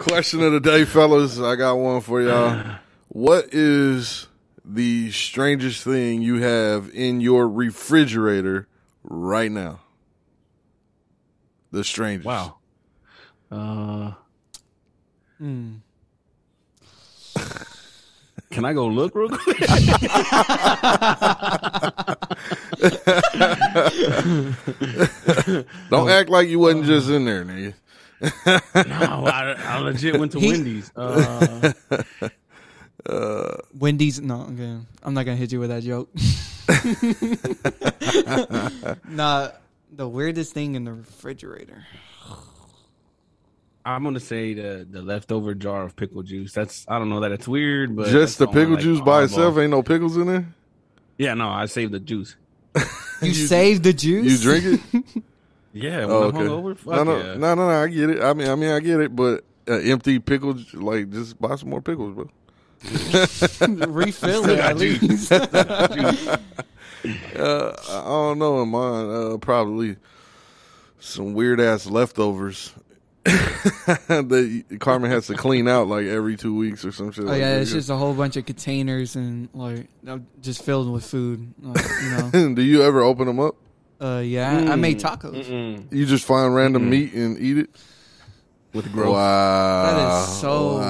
Question of the day, fellas. I got one for y'all. What is the strangest thing you have in your refrigerator right now? The strangest. Wow. Can I go look real quick? Don't act like you wasn't just in there, nigga. No, I legit went to Wendy's. Wendy's? No, okay. I'm not gonna hit you with that joke. Nah, the weirdest thing in the refrigerator. I'm gonna say the leftover jar of pickle juice. I don't know that it's weird, but just the pickle juice by itself. Ain't no pickles in there. Yeah, no, I saved the juice. You saved the juice? You drink it? Yeah, when I'm hungover. No, I get it. I mean, I get it, but empty pickles, like, just buy some more pickles, bro. Refill it at least. I don't know. In mine, probably some weird ass leftovers that Carmen has to clean out like every 2 weeks or some shit. Oh like yeah, that. it's just a whole bunch of containers and like just filled with food. Like, you know. Do you ever open them up? Yeah, I made tacos. You just find random meat and eat it? With growth. Wow. That is so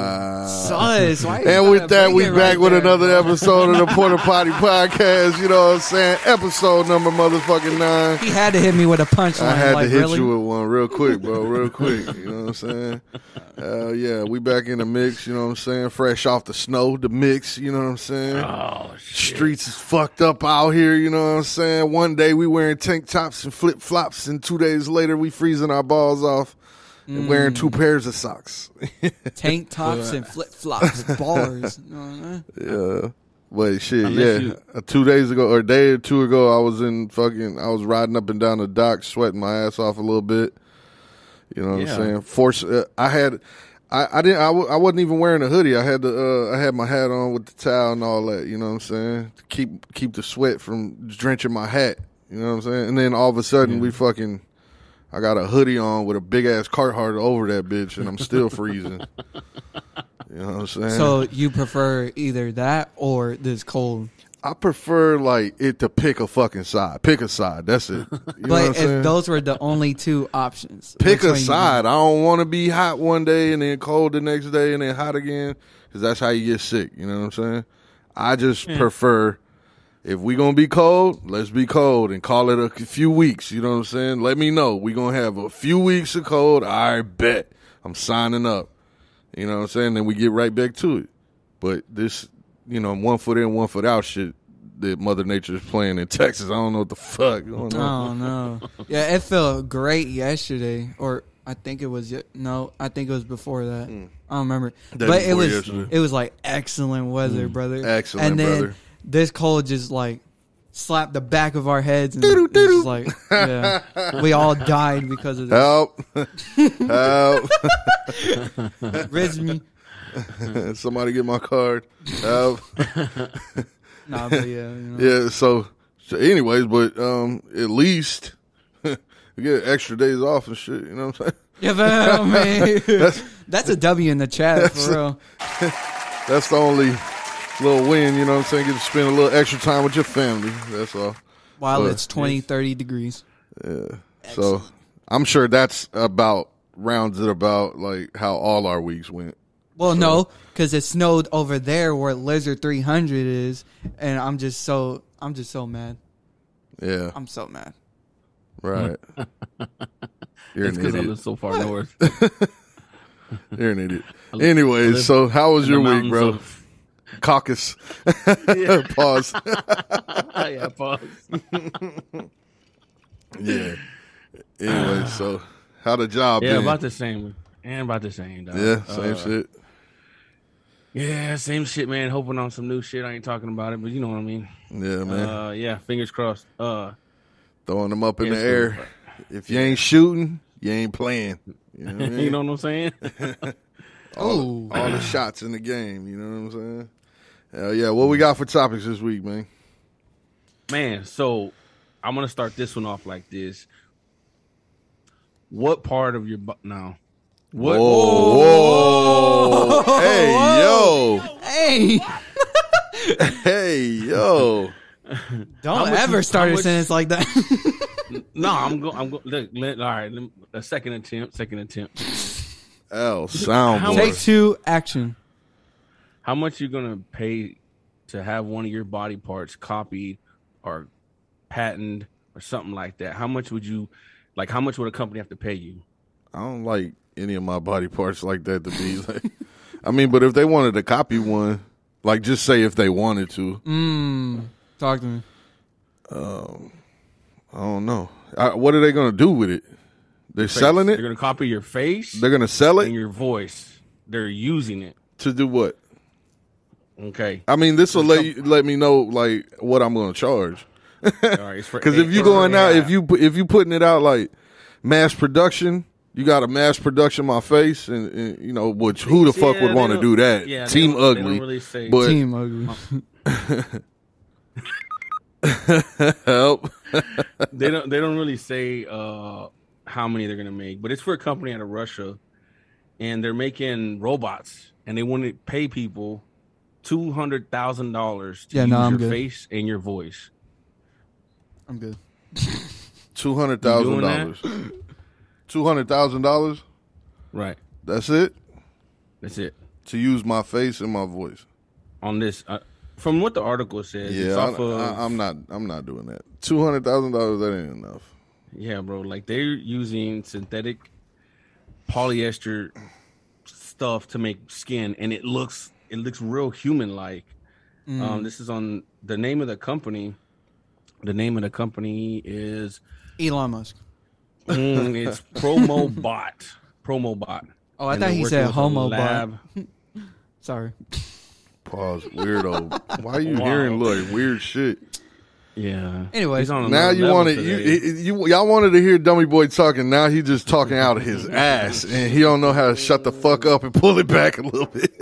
sus. Why and with that, we back with another episode of the Porta Poddy podcast. You know what I'm saying? Episode number motherfucking 9. He had to hit me with a punchline. I had to hit really? you with one real quick, bro. Real quick. You know what I'm saying? Yeah, we back in the mix. You know what I'm saying? Fresh off the snow, the mix. You know what I'm saying? Oh, shit. Streets is fucked up out here. You know what I'm saying? One day we wearing tank tops and flip flops, and 2 days later we freezing our balls off. And wearing 2 pairs of socks. Tank tops and flip flops, bars. Yeah. But shit, 2 days ago or a day or two ago, I was riding up and down the dock, sweating my ass off a little bit. You know what I'm saying? I wasn't even wearing a hoodie. I had my hat on with the towel and all that. You know what I'm saying? To keep the sweat from drenching my hat. You know what I'm saying? And then all of a sudden I got a hoodie on with a big ass Carhartt over that bitch, and I'm still freezing. You know what I'm saying? So you prefer either that or this cold? I prefer like it to pick a fucking side. Pick a side. That's it. You know what I'm if saying? those were the only 2 options, pick a side. I don't want to be hot one day and then cold the next day and then hot again, because that's how you get sick. You know what I'm saying? I just prefer. If we going to be cold, let's be cold and call it a few weeks. You know what I'm saying? Let me know. We going to have a few weeks of cold. I bet. I'm signing up. You know what I'm saying? Then we get right back to it. But this, 1 foot in, 1 foot out shit that Mother Nature is playing in Texas, I don't know what the fuck going on. Oh, no. Yeah, it felt great yesterday. Or I think it was, I think it was before that. I don't remember. But it was like excellent weather, brother. Excellent, brother. This cold just like slapped the back of our heads and it's just like, yeah, we all died because of this. Help. Riz me. Somebody get my card. Help. Nah, but yeah. Yeah, so anyways, but at least we get extra days off and shit, you know what I'm saying? Yeah, but, man, that's a W in the chat, for real. That's the only little win, you know what I'm saying? Get to spend a little extra time with your family. That's all. While it's 20, 30 degrees. Yeah. Excellent. So I'm sure that's rounds it about like how all our weeks went. Well, no, because it snowed over there where Lizard 300 is, and I'm just so mad. Yeah. I'm so mad. Right. You're an idiot. I live so far north. You're an idiot. Anyways, so how was your week, bro? Caucus. Pause. Yeah, pause. Yeah. Anyway, so how the job been? Yeah, about the same. And about the same, dog. Yeah, same shit. Yeah, same shit, man. Hoping on some new shit. I ain't talking about it, but you know what I mean. Yeah, man. Yeah, fingers crossed. Throwing them up in the air. If you ain't shooting, you ain't playing. You know what I mean? You know what I'm saying? all the shots in the game. You know what I'm saying? Hell yeah. What we got for topics this week, man? Man, so I'm going to start this one off like this. What part of your... Now, What? Whoa. Hey, yo. Hey. Hey, yo. Don't ever start a sentence like that. No, I'm going. Look, all right. A second attempt. Sound. Take 2, action. How much you gonna pay to have one of your body parts copied or patented or something like that? How much would a company have to pay you? I don't like any of my body parts like that to be like. I mean, but if they wanted to copy one, like just say if they wanted to. Talk to me. I don't know. What are they going to do with it? They're selling it? They're going to copy your face. They're going to sell it? And your voice. They're using it. To do what? Okay. I mean, this will let me know like what I'm going to charge. All right. Because if you going out, if you putting it out like mass production, you got to mass production my face, and you know, which who the fuck would want to do that? Yeah, Team Ugly. They don't really say Team Ugly. Help. They don't really say how many they're gonna make, but it's for a company out of Russia, and they're making robots, and they want to pay people $200,000 to use your face and your voice. I'm good. $200,000. $200,000. Right. That's it. That's it. To use my face and my voice on this. From what the article says, yeah, I'm not doing that. $200,000, that ain't enough. Yeah, bro. Like they're using synthetic polyester stuff to make skin, and it looks real human like. This is on the name of the company. The name of the company is Elon Musk. It's Promobot. Oh, I thought he said Homobot. Sorry. Pause. Weirdo. Why are you hearing like weird shit? Yeah. Anyways, now you wanted y'all wanted to hear Dummy Boy talking. Now he just talking out of his ass, and he don't know how to shut the fuck up and pull it back a little bit.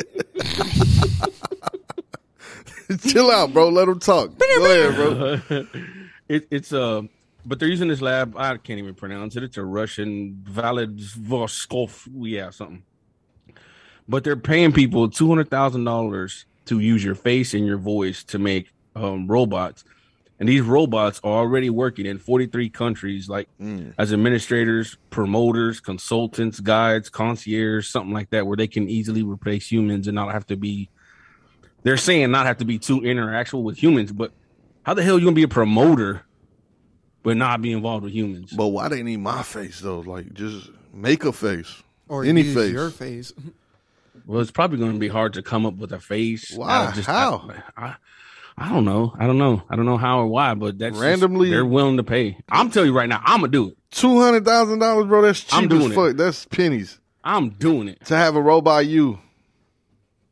Chill out, bro. Let him talk. Go ahead, bro. It's but they're using this lab. I can't even pronounce it. It's a Russian Vladivostok. Yeah, something. But they're paying people $200,000 to use your face and your voice to make robots. And these robots are already working in 43 countries, like as administrators, promoters, consultants, guides, concierge, something like that, where they can easily replace humans and not have to be. They're saying not have to be too interactual with humans, but how the hell are you gonna be a promoter but not be involved with humans? But why they need my face though? Like, just make a face or any use face. Your face. Well, it's probably going to be hard to come up with a face. Why? How? I don't know. I don't know how or why, but that's randomly they're willing to pay. I'm telling you right now, I'm gonna do it. $200,000, bro. That's cheap as fuck. It. That's pennies. I'm doing it to have a robot you.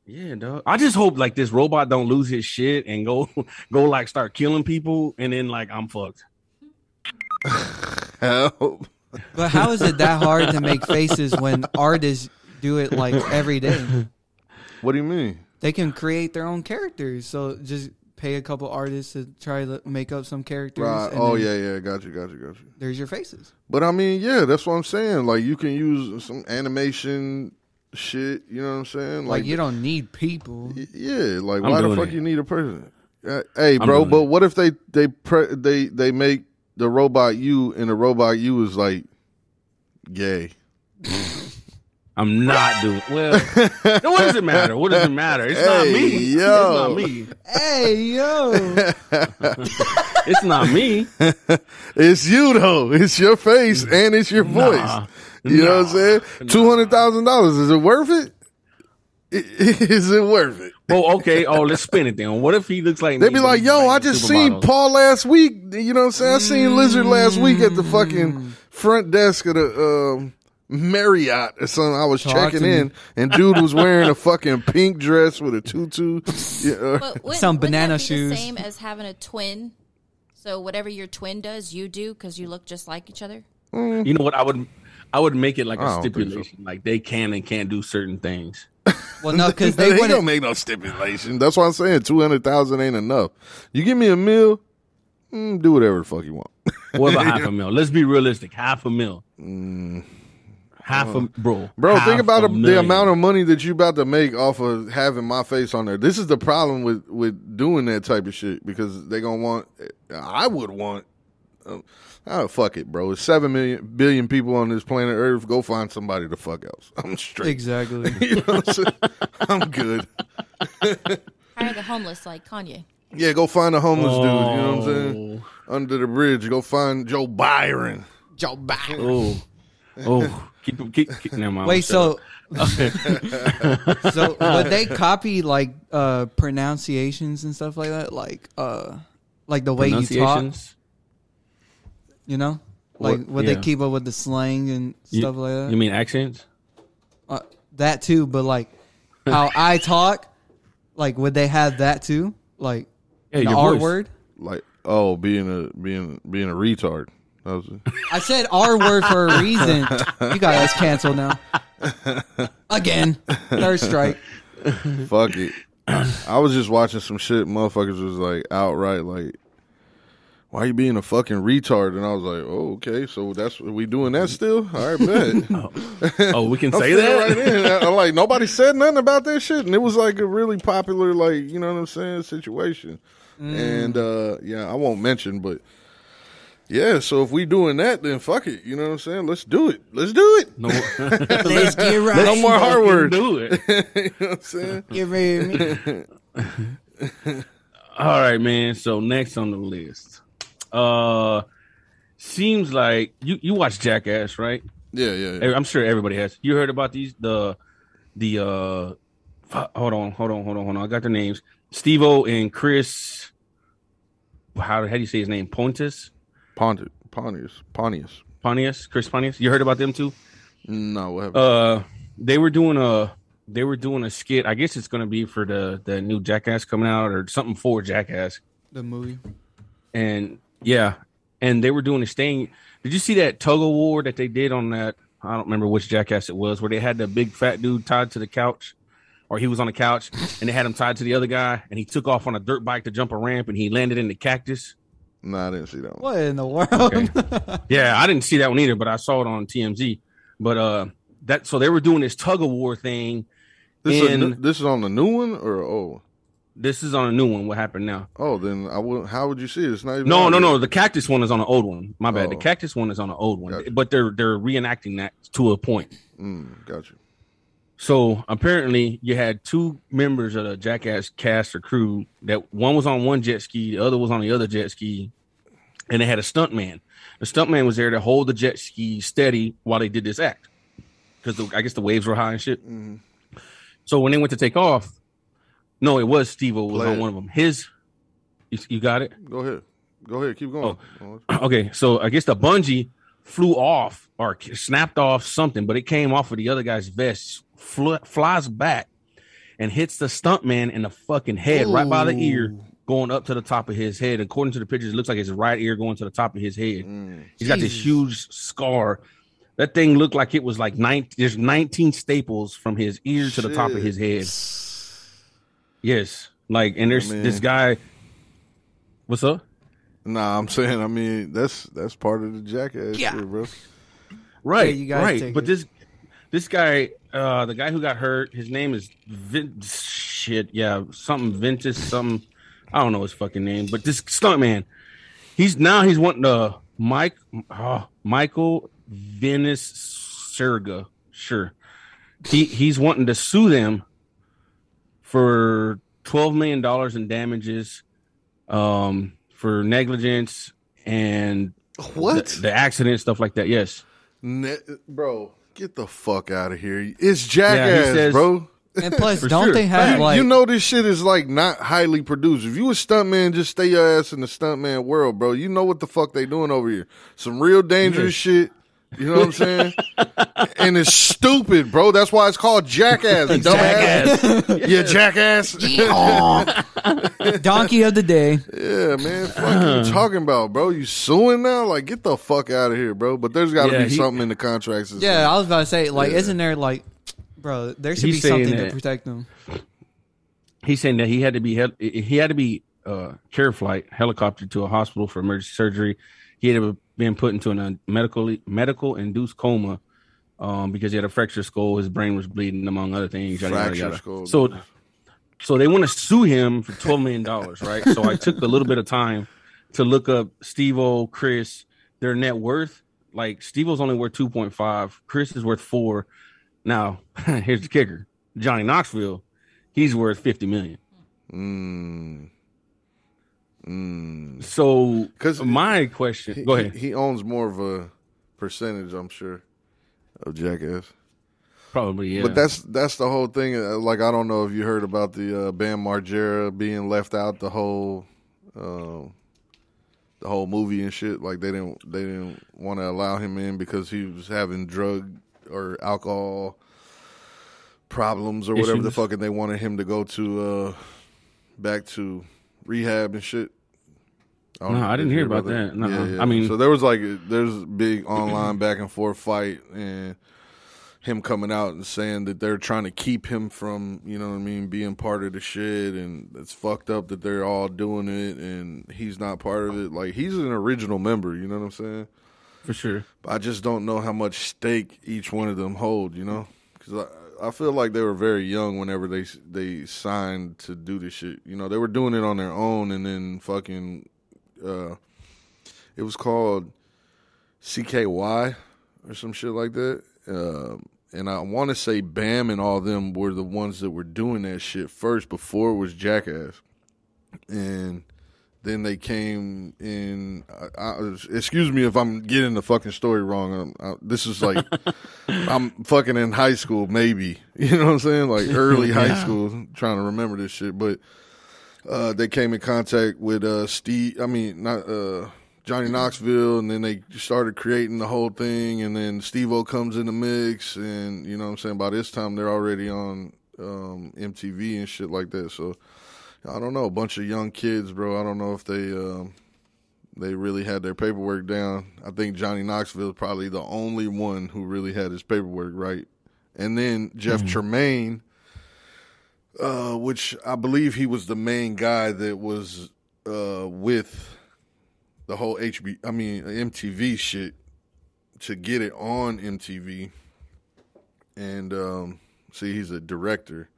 Yeah, dog. I just hope like this robot don't lose his shit and go like start killing people, and then like I'm fucked. Help. But how is it that hard to make faces when artists do it like every day? What do you mean? They can create their own characters, so just pay a couple artists to try to make up some characters. Right. Oh yeah. Got you. There's your faces. But I mean, yeah, that's what I'm saying. Like you can use some animation shit. You know what I'm saying? Like you don't need people. Yeah. Like why the fuck you need a person? Hey, bro. But what if they make the robot you, and the robot you is like gay? I'm not doing well. What does it matter? What does it matter? It's not me. Yo. It's not me. Hey, yo. It's not me. It's you though. It's your face and it's your voice. You know what I'm saying? $200,000. Is it worth it? Is it worth it? Well, okay. Oh, let's spin it then. What if he looks like they be like, yo, I just seen Paul last week. You know what I'm saying? I seen Lizard last week at the fucking front desk of the Marriott or something. I was checking in, and dude was wearing a fucking pink dress with a tutu. Some banana shoes. The same as having a twin. So whatever your twin does, you do because you look just like each other. You know what? I would make it like a stipulation, so. Like they can and can't do certain things. Well, no, because they don't make no stipulation. That's why I'm saying $200,000 ain't enough. You give me $1 million, do whatever the fuck you want. What about $500,000? Let's be realistic. $500,000. Bro, think about the amount of money that you about to make off of having my face on there. This is the problem with doing that type of shit, because they gonna want. I would want. Fuck it, bro. It's 7 billion people on this planet Earth. Go find somebody to fuck else. I'm straight. Exactly. You know what I'm saying? I'm good. Hire the homeless like Kanye. Yeah, go find a homeless dude. You know what I'm saying? Under the bridge. Go find Joe Byron. Joe Byron. Keep never mind. Wait, so so would they copy like pronunciations and stuff like that? Like the way you talk? You know? Like would they keep up with the slang and stuff like that? You mean accents? That too, but like how I talk, like would they have that too? Like the R word? Like being a retard. I said R word for a reason. You got us canceled now. Again. Third strike. Fuck it. I was just watching some shit. Motherfuckers was like outright like, why you being a fucking retard? And I was like, oh, okay, so we doing that still? All right, bet. We can say that? Right in. I'm like, nobody said nothing about that shit. And it was like a really popular, like, you know what I'm saying, situation. And, I won't mention, but, yeah, so if we doing that, then fuck it. You know what I'm saying? Let's do it. Let's do it. No, let's get right. No more hard word. Do it. You know what I'm saying? Get ready with me. All right, man. So next on the list. Seems like you watch Jackass, right? Yeah. I'm sure everybody has. You heard about these? The hold on. I got their names. Steve-O and Chris. How do you say his name? Pontius. Chris Pontius. You heard about them too? No, what happened? They were doing a skit. I guess it's going to be for the new Jackass coming out or something for Jackass, the movie. And yeah, and they were doing this thing. Did you see that tug of war that they did on that? I don't remember which Jackass it was, where they had the big fat dude tied to the couch, or he was on the couch, and they had him tied to the other guy, and he took off on a dirt bike to jump a ramp, and he landed in the cactus. No, I didn't see that one. What in the world? Okay. Yeah, I didn't see that one either, but I saw it on TMZ. But so they were doing this tug of war thing. This is on the new one or old? This is on a new one. What happened now? Oh, then how would you see it? It's not even. No. The cactus one is on an old one. My bad. The cactus one is on an old one, gotcha. But they're reenacting that to a point. Gotcha. So apparently, you had two members of the Jackass cast or crew. That one was on one jet ski, the other was on the other jet ski, and they had a stuntman. The stuntman was there to hold the jet ski steady while they did this act, because I guess the waves were high and shit. Mm-hmm. So when they went to take off, no, it was Steve-O was on one of them. You got it? Go ahead. Keep going. Oh. Okay, so I guess the bungee flew off or snapped off something, but it came off of the other guy's vest, flies back, and hits the stuntman in the fucking head, right by the ear, going up to the top of his head. According to the pictures, it looks like his right ear going to the top of his head. He's got this huge scar. That thing looked like it was like there's 19 staples from his ear to the top of his head. Yes. Like, and there's this guy. What's up? Nah, I'm saying, I mean, that's part of the Jackass shit, bro. Right, you gotta right. But this guy, the guy who got hurt, his name is something Ventus, something. I don't know his fucking name, but this stuntman, he's wanting to Michael Venice Serga. Sure. He's wanting to sue them for $12 million in damages, for negligence and the accident, stuff like that. Yes. Bro, get the fuck out of here. It's Jackass, bro. And plus, don't they have like... You know this shit is like not highly produced. If you a stuntman, just stay your ass in the stuntman world, bro. You know what the fuck they doing over here. Some real dangerous shit. You know what I'm saying? And it's stupid, bro. That's why it's called Jackass. Dumbass. Yeah, Jackass. Donkey of the day. Yeah, man. Fuck you talking about, bro? You suing now? Like, get the fuck out of here, bro. But there's got to be something in the contracts. Yeah, I was about to say, like, isn't there, like, bro, there should be something to protect them. He's saying that he had to be care flight helicoptered to a hospital for emergency surgery. He had been put into a medical induced coma because he had a fractured skull. His brain was bleeding, among other things. Fractured skull. So they want to sue him for $12 million, right? So I took a little bit of time to look up Steve-O, Chris, their net worth. Like Steve-O's only worth 2.5. Chris is worth 4. Now, here's the kicker. Johnny Knoxville, he's worth 50 million. So, my question, go ahead. He owns more of a percentage, I'm sure, of Jackass. Probably, yeah. But that's the whole thing. Like, I don't know if you heard about the Bam Margera being left out the whole movie and shit. Like, they didn't want to allow him in because he was having drug or alcohol problems or whatever the fuck, and they wanted him to go to back to rehab and shit. I didn't hear about that. No, yeah. I mean, so there's a big online back and forth fight, and him coming out and saying that they're trying to keep him from, you know what I mean, being part of the shit, and it's fucked up that they're all doing it and he's not part of it. Like, he's an original member, you know what I'm saying? For sure. But I just don't know how much stake each one of them hold, you know? Because I feel like they were very young whenever they signed to do this shit. You know, they were doing it on their own, and then fucking, it was called CKY or some shit like that. And I want to say Bam and all them were the ones that were doing that shit first before it was Jackass. And then they came in. Excuse me if I'm getting the fucking story wrong. This is like, I'm fucking in high school, maybe. You know what I'm saying? Like early high school, trying to remember this shit. But they came in contact with Johnny Knoxville, and then they started creating the whole thing, and then Steve-O comes in the mix, and you know what I'm saying? By this time, they're already on MTV and shit like that. So I don't know, a bunch of young kids, bro. I don't know if they really had their paperwork down. I think Johnny Knoxville is probably the only one who really had his paperwork right. And then Jeff Tremaine, which I believe he was the main guy that was with the whole MTV shit to get it on MTV. And see, he's a director.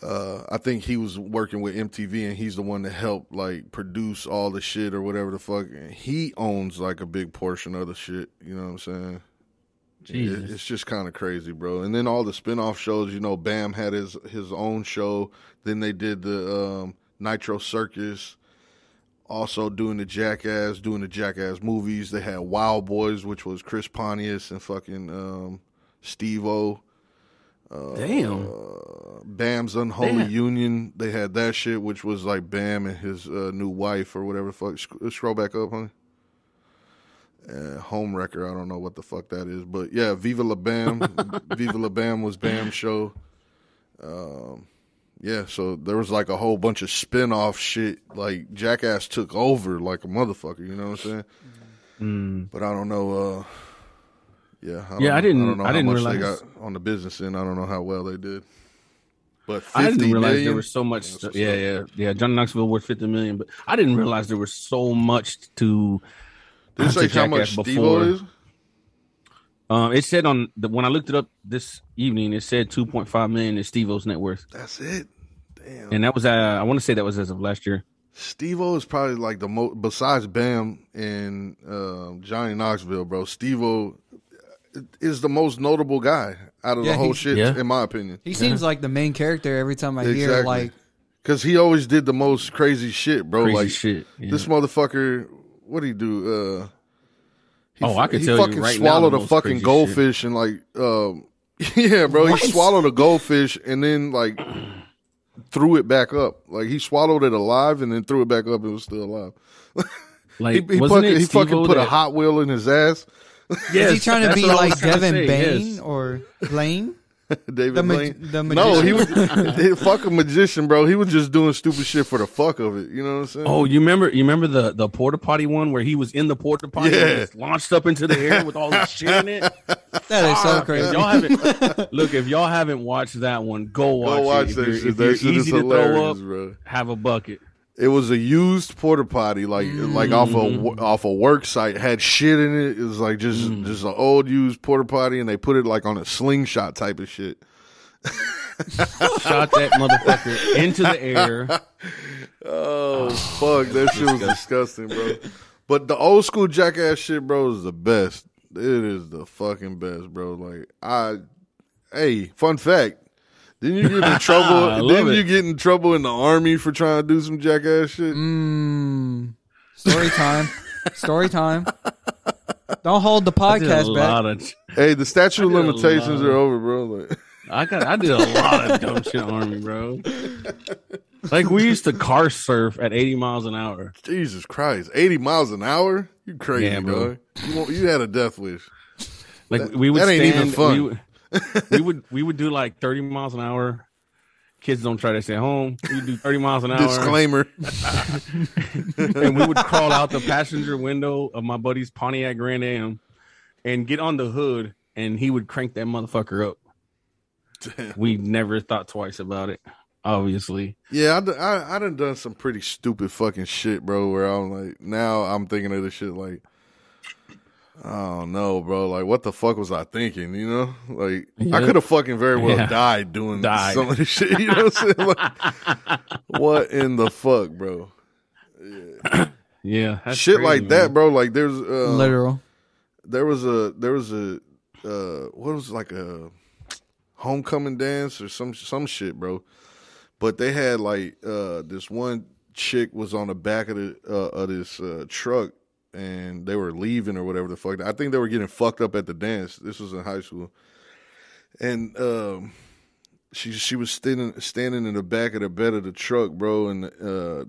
I think he was working with MTV, and he's the one that helped like produce all the shit or whatever the fuck. And he owns like a big portion of the shit. You know what I'm saying? It's just kind of crazy, bro. And then all the spinoff shows, you know, Bam had his own show. Then they did the Nitro Circus, also doing the Jackass movies. They had Wild Boys, which was Chris Pontius and fucking Steve-O. Damn. Bam's Unholy Union. They had that shit, which was like Bam and his new wife or whatever the fuck. Scroll back up, honey. Home Wrecker. I don't know what the fuck that is, but yeah, Viva La Bam. Viva La Bam was Bam's show. Yeah, so there was like a whole bunch of spin-off shit. Like Jackass took over like a motherfucker. You know what I'm saying? But I don't know. I didn't know how much realize they got on the business end. I don't know how well they did. But 50 I didn't realize million? There was so much. Yeah. Johnny Knoxville worth $50 million, but I didn't realize there was so much to. Did it say how much Steve-O is? It said when I looked it up this evening, it said 2.5 million is Steve-O's net worth. That's it. Damn. And that was I want to say that was as of last year. Steve-O is probably like the most, besides Bam and Johnny Knoxville, bro. Steve-O is the most notable guy out of the whole shit, in my opinion. He seems like the main character every time I hear, like, because he always did the most crazy shit, bro. This motherfucker, what do he do? I could tell you right now. He swallowed a fucking goldfish and like, yeah, bro. What? He swallowed a goldfish and then like threw it back up. Like he swallowed it alive and then threw it back up and it was still alive. Like he fucking put a Hot Wheel in his ass. Is he trying to be like Devin Bain or Blaine? David Blaine? The magician? No, he was fuck a magician, bro. He was just doing stupid shit for the fuck of it. You know what I'm saying? Oh, you remember the Porta Potty one where he was in the Porta Potty and just launched up into the air with all this shit in it? That is so crazy. If y'all haven't watched that one, go watch it. If you're easy to throw up, bro. Have a bucket. It was a used porta potty, like off a work site. Had shit in it. It was like just an old used porta potty, and they put it like on a slingshot type of shit. Shot that motherfucker into the air. Oh fuck, that shit was disgusting, bro. But the old school Jackass shit, bro, is the best. It is the fucking best, bro. Like hey, fun fact. Didn't you get in trouble? Didn't you get in trouble in the army for trying to do some Jackass shit? Story time. Story time. Don't hold the podcast back. Hey, the statute of limitations are over, bro. Like, I did a lot of dumb shit in the army, bro. Like we used to car surf at 80 miles an hour. Jesus Christ, 80 miles an hour? You crazy, bro. You had a death wish. Like we would. That ain't even fun. We would do like 30 miles an hour. Kids don't try this at home. We would do 30 miles an hour. Disclaimer. And we would crawl out the passenger window of my buddy's Pontiac Grand Am and get on the hood, and he would crank that motherfucker up. Damn. We never thought twice about it, obviously. Yeah, I done some pretty stupid fucking shit, bro, where I'm like, now I'm thinking of this shit like, I don't know, bro. Like, what the fuck was I thinking, you know? Like, I could have fucking very well died doing some of this shit, you know what I'm saying? Like, what in the fuck, bro? Yeah. Shit crazy, like man. that, bro. Like, there's... Literal. There was a what was it, like a homecoming dance or some shit, bro. But they had like this one chick was on the back of this truck, and they were leaving or whatever the fuck. I think they were getting fucked up at the dance. This was in high school, and she was standing in the back of the bed of the truck, bro. And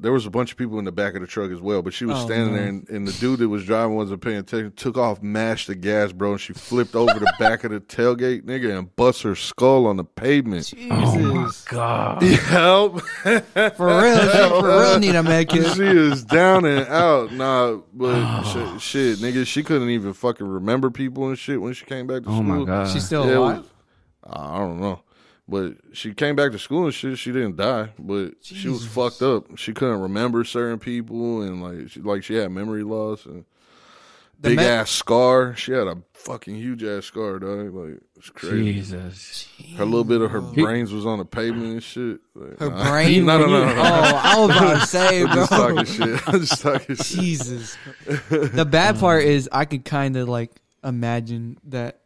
there was a bunch of people in the back of the truck as well, but she was standing there, and the dude that was driving wasn't paying attention. Took off, mashed the gas, bro, and she flipped over the back of the tailgate, nigga, and bust her skull on the pavement. Jesus. Oh my God. Help. For real need a med kit. She is down and out. Nah, but shit, nigga, she couldn't even fucking remember people and shit when she came back to school. Oh my God. She's still alive? I don't know. But she came back to school and shit. She didn't die, but she was fucked up. She couldn't remember certain people, and she had memory loss and big ass scar. She had a fucking huge ass scar, dog. Like, it's crazy. Jesus. Her little bit of her brains was on the pavement and shit. Like, Her brain? No. Oh, I was about to say, bro. I'm just talking shit. Jesus. The bad part is I could kind of like imagine that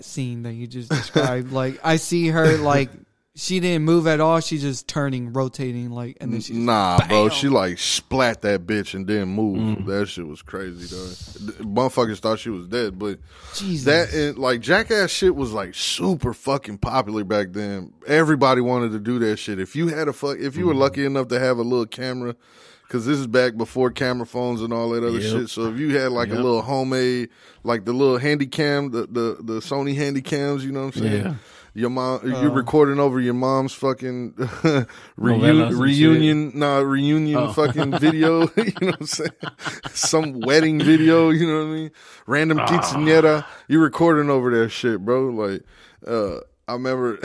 scene that you just described. Like, I see her, like, she didn't move at all. She's just turning, rotating, like, and then she just, bro. She like splat that bitch and didn't move. That shit was crazy, though. Motherfuckers thought she was dead, but Jesus. That and like Jackass shit was like super fucking popular back then. Everybody wanted to do that shit. If you had if you were lucky enough to have a little camera, because this is back before camera phones and all that other shit. So if you had like a little homemade, like the little handy cam, the Sony handy cams, you know what I'm saying? Yeah. Your mom, you're recording over your mom's fucking reunion fucking video. You know what I'm saying? Some wedding video. You know what I mean? Random quinceañera. You're recording over that shit, bro. Like, I remember,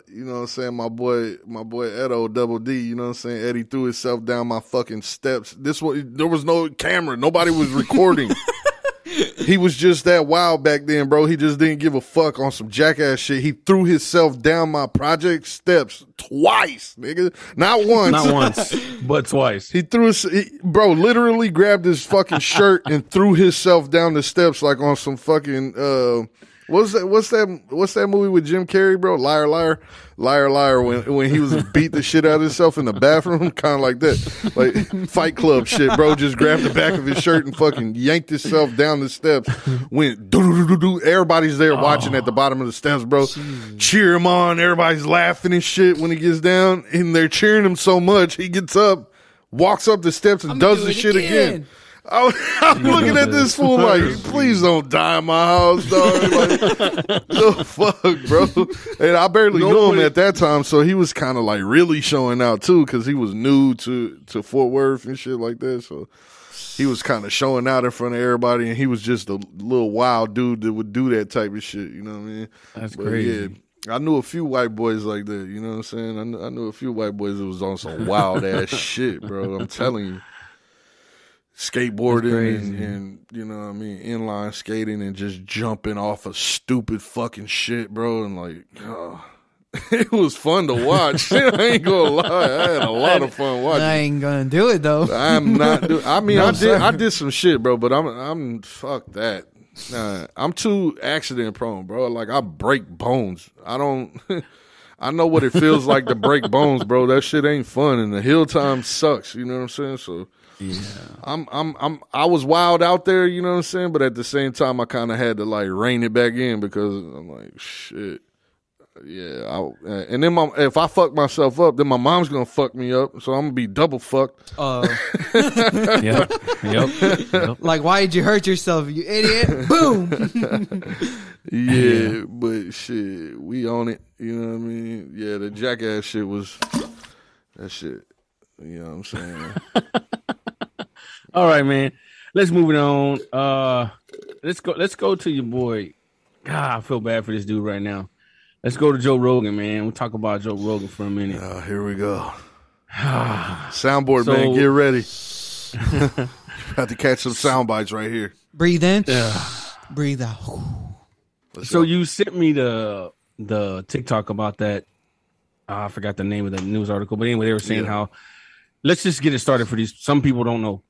you know what I'm saying, my boy Edo Double D, you know what I'm saying, Eddie threw himself down my fucking steps. There was no camera. Nobody was recording. He was just that wild back then, bro. He just didn't give a fuck on some Jackass shit. He threw himself down my project steps twice, nigga. Not once, but twice. He bro, literally grabbed his fucking shirt and threw himself down the steps like on some fucking, What's that movie with Jim Carrey, bro? Liar, liar, liar, liar. When he was beat the shit out of himself in the bathroom, kind of like that, like Fight Club shit, bro. Just grabbed the back of his shirt and fucking yanked himself down the steps. Went do do do do. Everybody's there watching at the bottom of the steps, bro. Jeez. Cheer him on. Everybody's laughing and shit when he gets down, and they're cheering him so much he gets up, walks up the steps, and does the shit again. I'm looking at this fool like, please don't die in my house, dog. Like, the fuck, bro? And I barely knew him at that time, so he was kind of like really showing out too, because he was new to Fort Worth and shit like that. So he was kind of showing out in front of everybody, and he was just a little wild dude that would do that type of shit. You know what I mean? That's crazy. I knew a few white boys like that. You know what I'm saying? I knew a few white boys that was on some wild ass shit, bro. I'm telling you. Skateboarding and you know what I mean, inline skating and just jumping off of stupid fucking shit, bro. And like, it was fun to watch. I ain't gonna lie. I had a lot of fun watching. I ain't gonna do it though. I'm not doing. I mean, I did some shit, bro. But I'm fuck that. I'm too accident prone, bro. Like I break bones. I don't. I know what it feels like to break bones, bro. That shit ain't fun, and the hill time sucks. You know what I'm saying? So. Yeah, I was wild out there, you know what I'm saying, but at the same time, I kind of had to like rein it back in because I'm like, shit, yeah. And then if I fuck myself up, then my mom's gonna fuck me up, so I'm gonna be double fucked. Yep. Like, why did you hurt yourself, you idiot? Boom. Yeah, but shit, we own it. You know what I mean? Yeah, the jackass shit was that shit. You know what I'm saying? All right, man. Let's move it on. Let's go to your boy. God, I feel bad for this dude right now. Let's go to Joe Rogan, man. We'll talk about Joe Rogan for a minute. Here we go. Soundboard, man. Get ready. About to catch some sound bites right here. Breathe in. Breathe out. So you sent me the TikTok about that. I forgot the name of the news article, but anyway, they were saying how. Let's just get it started for these. Some people don't know.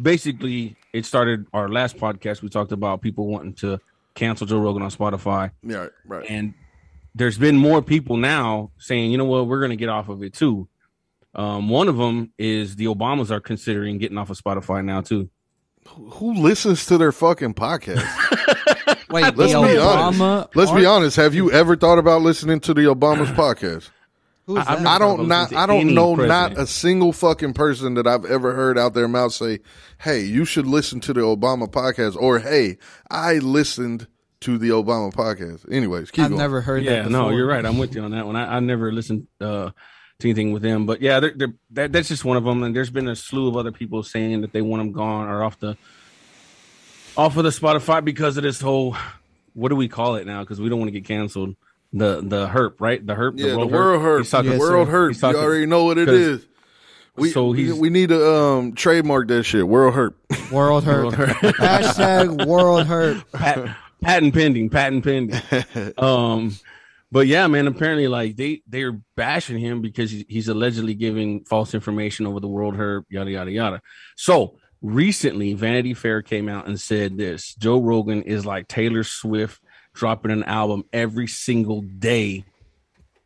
Basically, it started our last podcast. We talked about people wanting to cancel Joe Rogan on Spotify. Yeah, right. And there's been more people now saying, you know what, we're going to get off of it too. One of them is the Obamas are considering getting off of Spotify now too. Who listens to their fucking podcast? Wait, let's be honest. Have you ever thought about listening to the Obama's podcast? I don't know not a single fucking person that I've ever heard out their mouth say, hey, you should listen to the Obama podcast, or hey, I listened to the Obama podcast. Anyways, keep going. I've never heard that before. No, you're right. I'm with you on that one. I never listened to anything with them, but yeah, that's just one of them. And there's been a slew of other people saying that they want them gone or off of the Spotify because of this whole, what do we call it now? Because we don't want to get canceled. The herp, right? The herp. Yeah, the world herp. The world herp. You already know what it is. We need to trademark that shit. World herp. World herp. Hashtag world herp. Patent pending. But yeah, man, apparently like they're bashing him because he's allegedly giving false information over the world herp, yada, yada, yada. So recently, Vanity Fair came out and said this: Joe Rogan is like Taylor Swift dropping an album every single day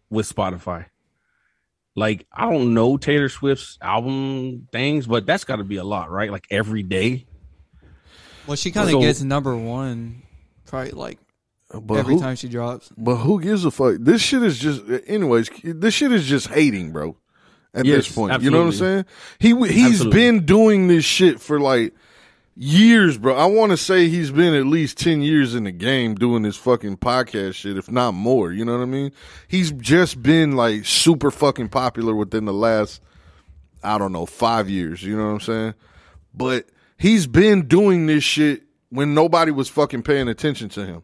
with Spotify. Like, I don't know Taylor Swift's album things, but that's got to be a lot, right? Like every day. Well, she kind of gets number one, probably like every time she drops. But who gives a fuck? This shit is just, anyways. This shit is just hating, bro. At this point, absolutely. You know what I'm saying? He's been doing this shit for like years, bro. I want to say he's been at least 10 years in the game doing this fucking podcast shit, if not more. You know what I mean? He's just been like super fucking popular within the last, I don't know, 5 years. You know what I'm saying? But he's been doing this shit when nobody was fucking paying attention to him.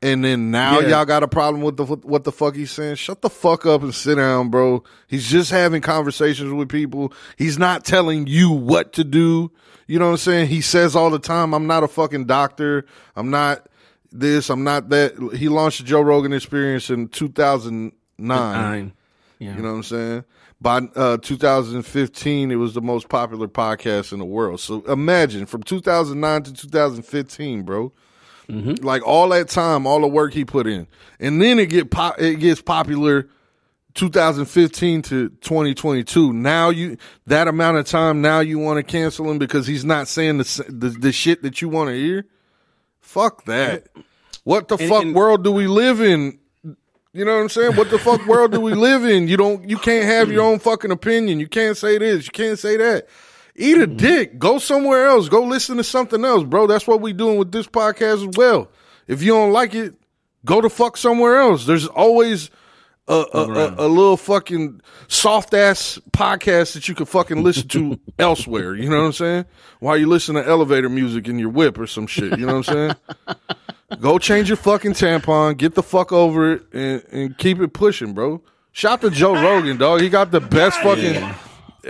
And then now y'all got a problem with what the fuck he's saying? Shut the fuck up and sit down, bro. He's just having conversations with people. He's not telling you what to do. You know what I'm saying? He says all the time, I'm not a fucking doctor. I'm not this. I'm not that. He launched the Joe Rogan Experience in 2009. Yeah. You know what I'm saying? By 2015, it was the most popular podcast in the world. So imagine from 2009 to 2015, bro. Mm-hmm. Like all that time, all the work he put in. And then it gets popular 2015 to 2022. Now that amount of time, now you want to cancel him because he's not saying the shit that you want to hear? Fuck that. What the fuck world do we live in? You know what I'm saying? What the fuck world do we live in? You can't have your own fucking opinion. You can't say this. You can't say that. Eat a dick. Go somewhere else. Go listen to something else, bro. That's what we doing with this podcast as well. If you don't like it, go to fuck somewhere else. There's always a little fucking soft ass podcast that you can fucking listen to elsewhere. You know what I'm saying? While you listen to elevator music in your whip or some shit. You know what I'm saying? Go change your fucking tampon, get the fuck over it, and keep it pushing, bro. Shout to Joe Rogan, dog. He got the best fucking. Yeah.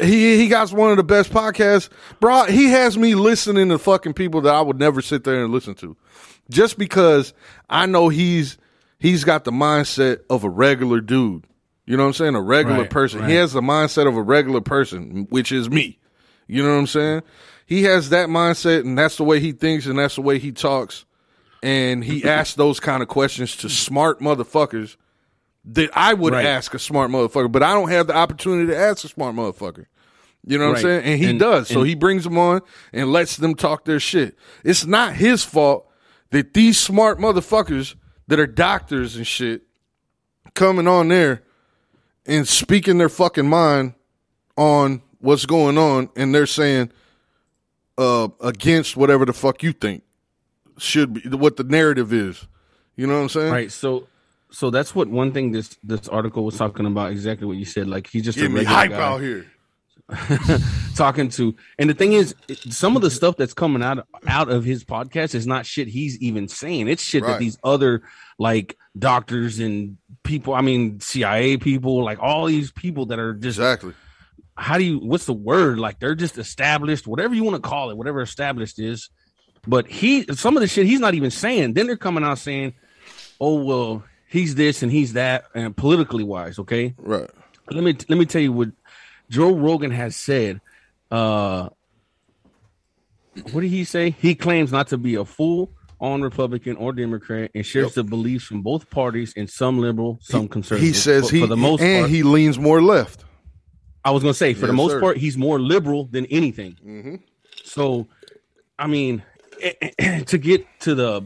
He got one of the best podcasts, bro. He has me listening to fucking people that I would never sit there and listen to, just because I know he's got the mindset of a regular dude. You know what I'm saying? A regular person. Right. He has the mindset of a regular person, which is me. You know what I'm saying? He has that mindset, and that's the way he thinks, and that's the way he talks. And he asks those kind of questions to smart motherfuckers that I would ask a smart motherfucker, but I don't have the opportunity to ask a smart motherfucker. You know what I'm saying? And he does. So he brings them on and lets them talk their shit. It's not his fault that these smart motherfuckers that are doctors and shit coming on there and speaking their fucking mind on what's going on, and they're saying against whatever the fuck you think should be, what the narrative is. You know what I'm saying? Right. So that's what one thing this article was talking about, exactly what you said. Like, he's just a regular hype guy out here talking to, and the thing is, some of the stuff that's coming out of his podcast is not shit he's even saying. It's shit that these other like doctors and people, I mean CIA people, like all these people that are just what's the word? Like, they're just established, whatever you want to call it, whatever established is. But some of the shit he's not even saying. Then they're coming out saying, oh, well, he's this and he's that, and politically wise, okay? Right. Let me tell you what Joe Rogan has said. What did he say? He claims not to be a fool on Republican or Democrat, and shares the beliefs from both parties, and some liberal, some conservative. He says for the most part, he leans more left. I was going to say, for the most part, he's more liberal than anything. Mm-hmm. So, I mean, to get to the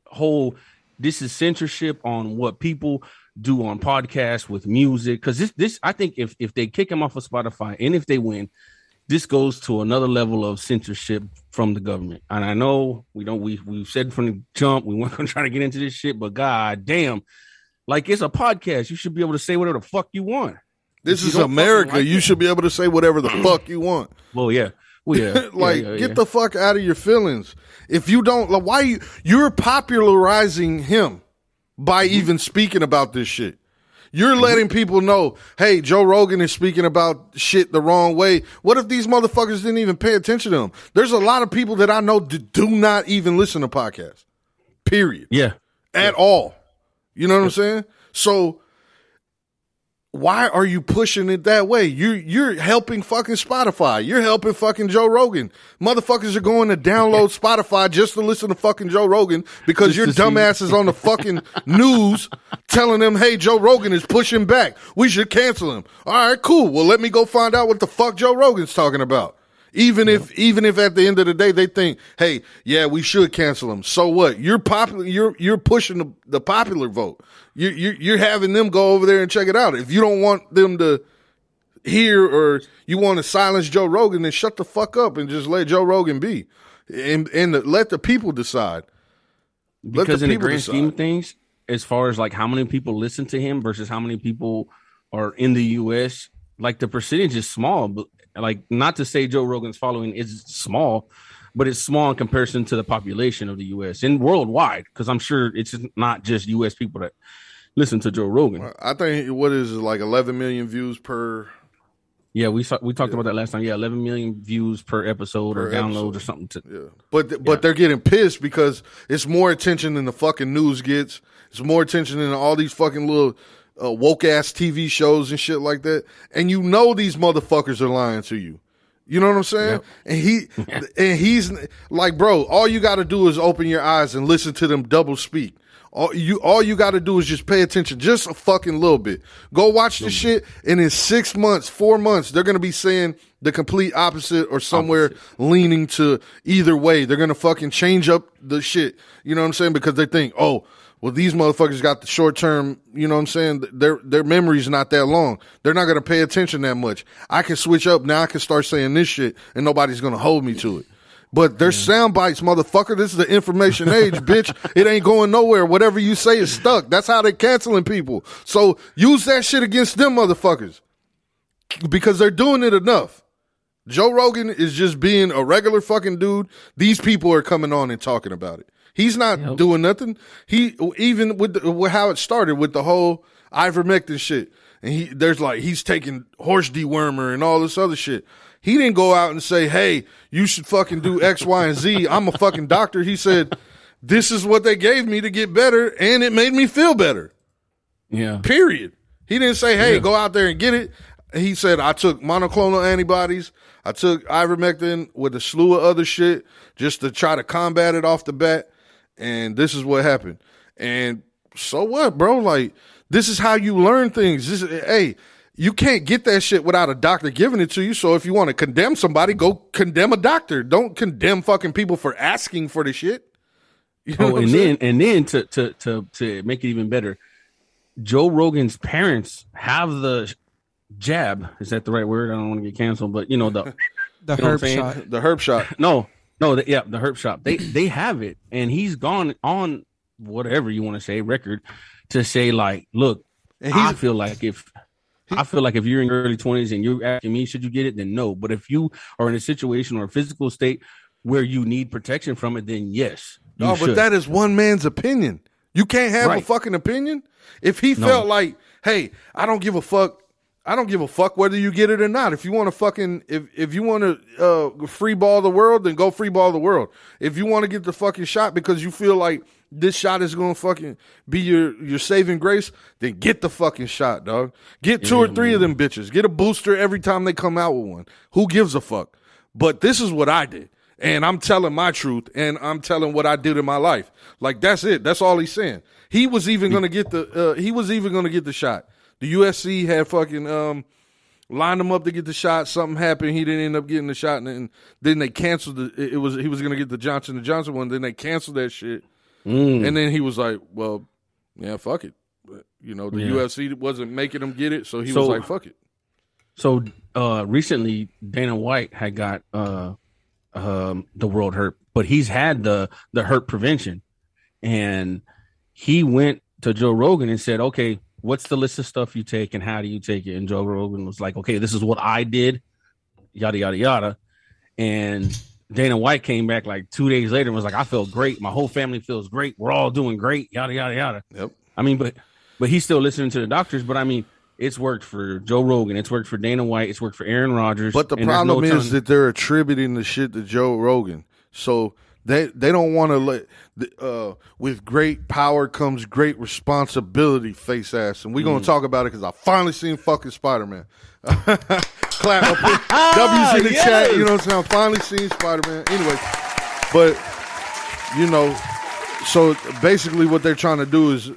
whole, this is censorship on what people do on podcasts with music, because this I think if they kick him off of Spotify, and if they win, this goes to another level of censorship from the government. And I know we've said from the jump we weren't going to try to get into this shit, but god damn, like, it's a podcast. You should be able to say whatever the fuck you want. This is America. You should be able to say whatever the fuck you want. Well, yeah. Get the fuck out of your feelings. If you don't, like, you're popularizing him by even speaking about this shit. You're letting people know, hey, Joe Rogan is speaking about shit the wrong way. What if these motherfuckers didn't even pay attention to him? There's a lot of people that I know do not even listen to podcasts. Period. Yeah. At all. You know what I'm saying? So why are you pushing it that way? You're helping fucking Spotify. You're helping fucking Joe Rogan. Motherfuckers are going to download Spotify just to listen to fucking Joe Rogan because your dumbass is on the fucking news telling them, hey, Joe Rogan is pushing back. We should cancel him. All right, cool. Well, let me go find out what the fuck Joe Rogan's talking about. Even if at the end of the day they think, hey, yeah, we should cancel him. So what? You're popular. You're pushing the popular vote. You're having them go over there and check it out. If you don't want them to hear, or you want to silence Joe Rogan, then shut the fuck up and just let Joe Rogan be, and let the people decide. Because in the grand scheme of things, as far as like how many people listen to him versus how many people are in the U.S., like the percentage is small. But like, not to say Joe Rogan's following is small, but it's small in comparison to the population of the U.S. and worldwide, because I'm sure it's not just U.S. people that listen to Joe Rogan. I think what is it, like 11 million views per. Yeah, we talked about that last time. Yeah, 11 million views per episode or download or something. But they're getting pissed because it's more attention than the fucking news gets. It's more attention than all these fucking little woke ass TV shows and shit like that. And you know these motherfuckers are lying to you. You know what I'm saying? Yep. And he's like, bro, all you got to do is open your eyes and listen to them double speak. All you got to do is just pay attention just a fucking little bit. Go watch the shit, and in 6 months, 4 months, they're going to be saying the complete opposite or somewhere leaning to either way. They're going to fucking change up the shit. You know what I'm saying? Because they think, oh, well, these motherfuckers got the short term, you know what I'm saying? Their memory's not that long. They're not going to pay attention that much. I can switch up now. I can start saying this shit, and nobody's going to hold me to it. But there's sound bites, motherfucker. This is the information age, bitch. It ain't going nowhere. Whatever you say is stuck. That's how they're canceling people. So use that shit against them motherfuckers, because they're doing it enough. Joe Rogan is just being a regular fucking dude. These people are coming on and talking about it. He's not doing nothing. He even with how it started with the whole ivermectin shit, and he's taking horse dewormer and all this other shit. He didn't go out and say, "Hey, you should fucking do X, Y, and Z. I'm a fucking doctor." He said, "This is what they gave me to get better, and it made me feel better." Yeah. Period. He didn't say, "Hey, go out there and get it." He said, "I took monoclonal antibodies. I took ivermectin with a slew of other shit just to try to combat it off the bat, and this is what happened." And so what, bro? Like, this is how you learn things. Hey. You can't get that shit without a doctor giving it to you. So if you want to condemn somebody, go condemn a doctor. Don't condemn fucking people for asking for the shit. You know and then to make it even better, Joe Rogan's parents have the jab. Is that the right word? I don't want to get canceled, but you know the herb shot. The herb shot. No, the herb shot. They have it, and he's gone on whatever you want to say record to say like, look, I feel like if you're in your early 20s and you're asking me, should you get it? Then no. But if you are in a situation or a physical state where you need protection from it, then yes. No, but that is one man's opinion. You can't have a fucking opinion. If he felt like, hey, I don't give a fuck. I don't give a fuck whether you get it or not. If you want to fucking, if you want to free ball the world, then go free ball the world. If you want to get the fucking shot because you feel like this shot is going to fucking be your saving grace, then get the fucking shot, dog. Get two or three of them bitches. Get a booster every time they come out with one. Who gives a fuck? But this is what I did. And I'm telling my truth, and I'm telling what I did in my life. Like, that's it. That's all he's saying. He was even going to get the shot. The USC had fucking lined him up to get the shot. Something happened. He didn't end up getting the shot, and then they canceled it. He was going to get the Johnson & Johnson one. Then they canceled that shit. And then he was like, well, yeah, fuck it. But, you know, the UFC wasn't making him get it, so he was like, fuck it. So recently, Dana White had got the world hurt, but he's had the hurt prevention. And he went to Joe Rogan and said, okay, what's the list of stuff you take and how do you take it? And Joe Rogan was like, okay, this is what I did, yada, yada, yada. And Dana White came back like 2 days later and was like, I feel great. My whole family feels great. We're all doing great. Yada, yada, yada. Yep. I mean, but he's still listening to the doctors. But I mean, it's worked for Joe Rogan. It's worked for Dana White. It's worked for Aaron Rodgers. But the problem is that they're attributing the shit to Joe Rogan. So they don't want to let, with great power comes great responsibility, face ass. And we're going to talk about it because I finally seen fucking Spider-Man. Clap up. W's in the chat. You know what I'm saying? I finally seen Spider-Man. Anyway, but, you know, so basically what they're trying to do is,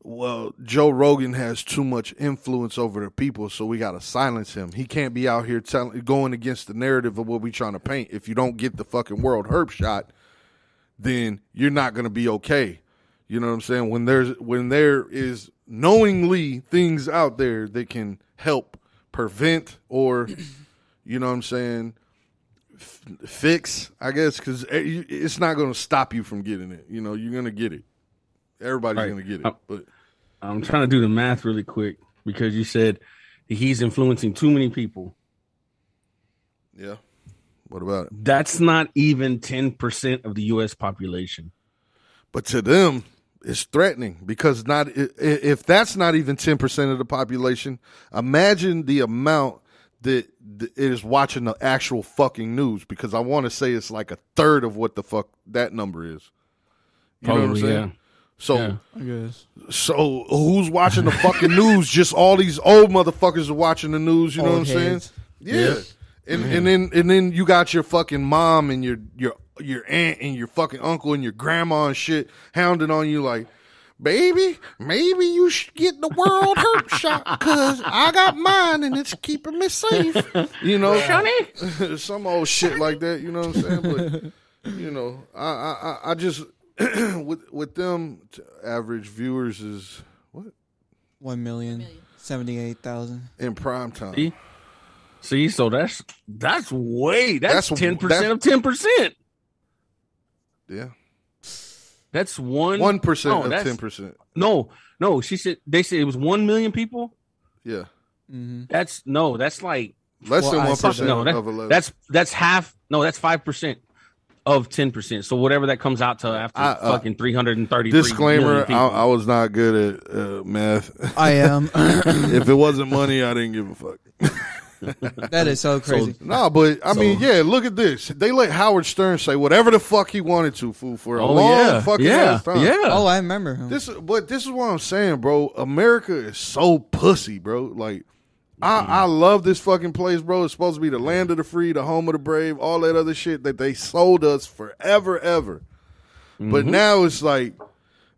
well, Joe Rogan has too much influence over the people, so we got to silence him. He can't be out here going against the narrative of what we trying to paint. If you don't get the fucking world herb shot, then you're not going to be okay. You know what I'm saying? When there is knowingly things out there that can help prevent or, you know what I'm saying, fix, I guess, because it's not going to stop you from getting it. You know, you're going to get it. Everybody's going to get it. But I'm trying to do the math really quick because you said he's influencing too many people. Yeah. What about it? That's not even 10% of the U.S. population. But to them, it's threatening because if that's not even 10% of the population, imagine the amount that it is watching the actual fucking news, because I want to say it's like a third of what the fuck that number is. You know what I'm saying? Yeah. So, I guess. So who's watching the fucking news? Just all these old motherfuckers are watching the news. You know what I'm saying? Yeah. And then you got your fucking mom and your aunt and your fucking uncle and your grandma and shit hounding on you like, baby, maybe you should get the world herb shot because I got mine and it's keeping me safe. You know, Shonny? Some old shit like that. You know what I'm saying? But you know, I just. with them, average viewers is what? 1,078,000 in prime time. See, so that's 10% of 10%. Yeah, that's 1% of 10%. No. They said it was 1 million people. Yeah, that's like less than 1% of 11. That's half. No, that's 5%. of 10%. So whatever that comes out to after fucking 330. Disclaimer: I was not good at math. I am. If it wasn't money, I didn't give a fuck. That is so crazy. But I mean, look at this. They let Howard Stern say whatever the fuck he wanted to, fool, for a long fucking ass time. Yeah. Oh, I remember him. This is what I'm saying, bro. America is so pussy, bro. Like, I love this fucking place, bro. It's supposed to be the land of the free, the home of the brave, all that other shit that they sold us forever, ever. But now it's like,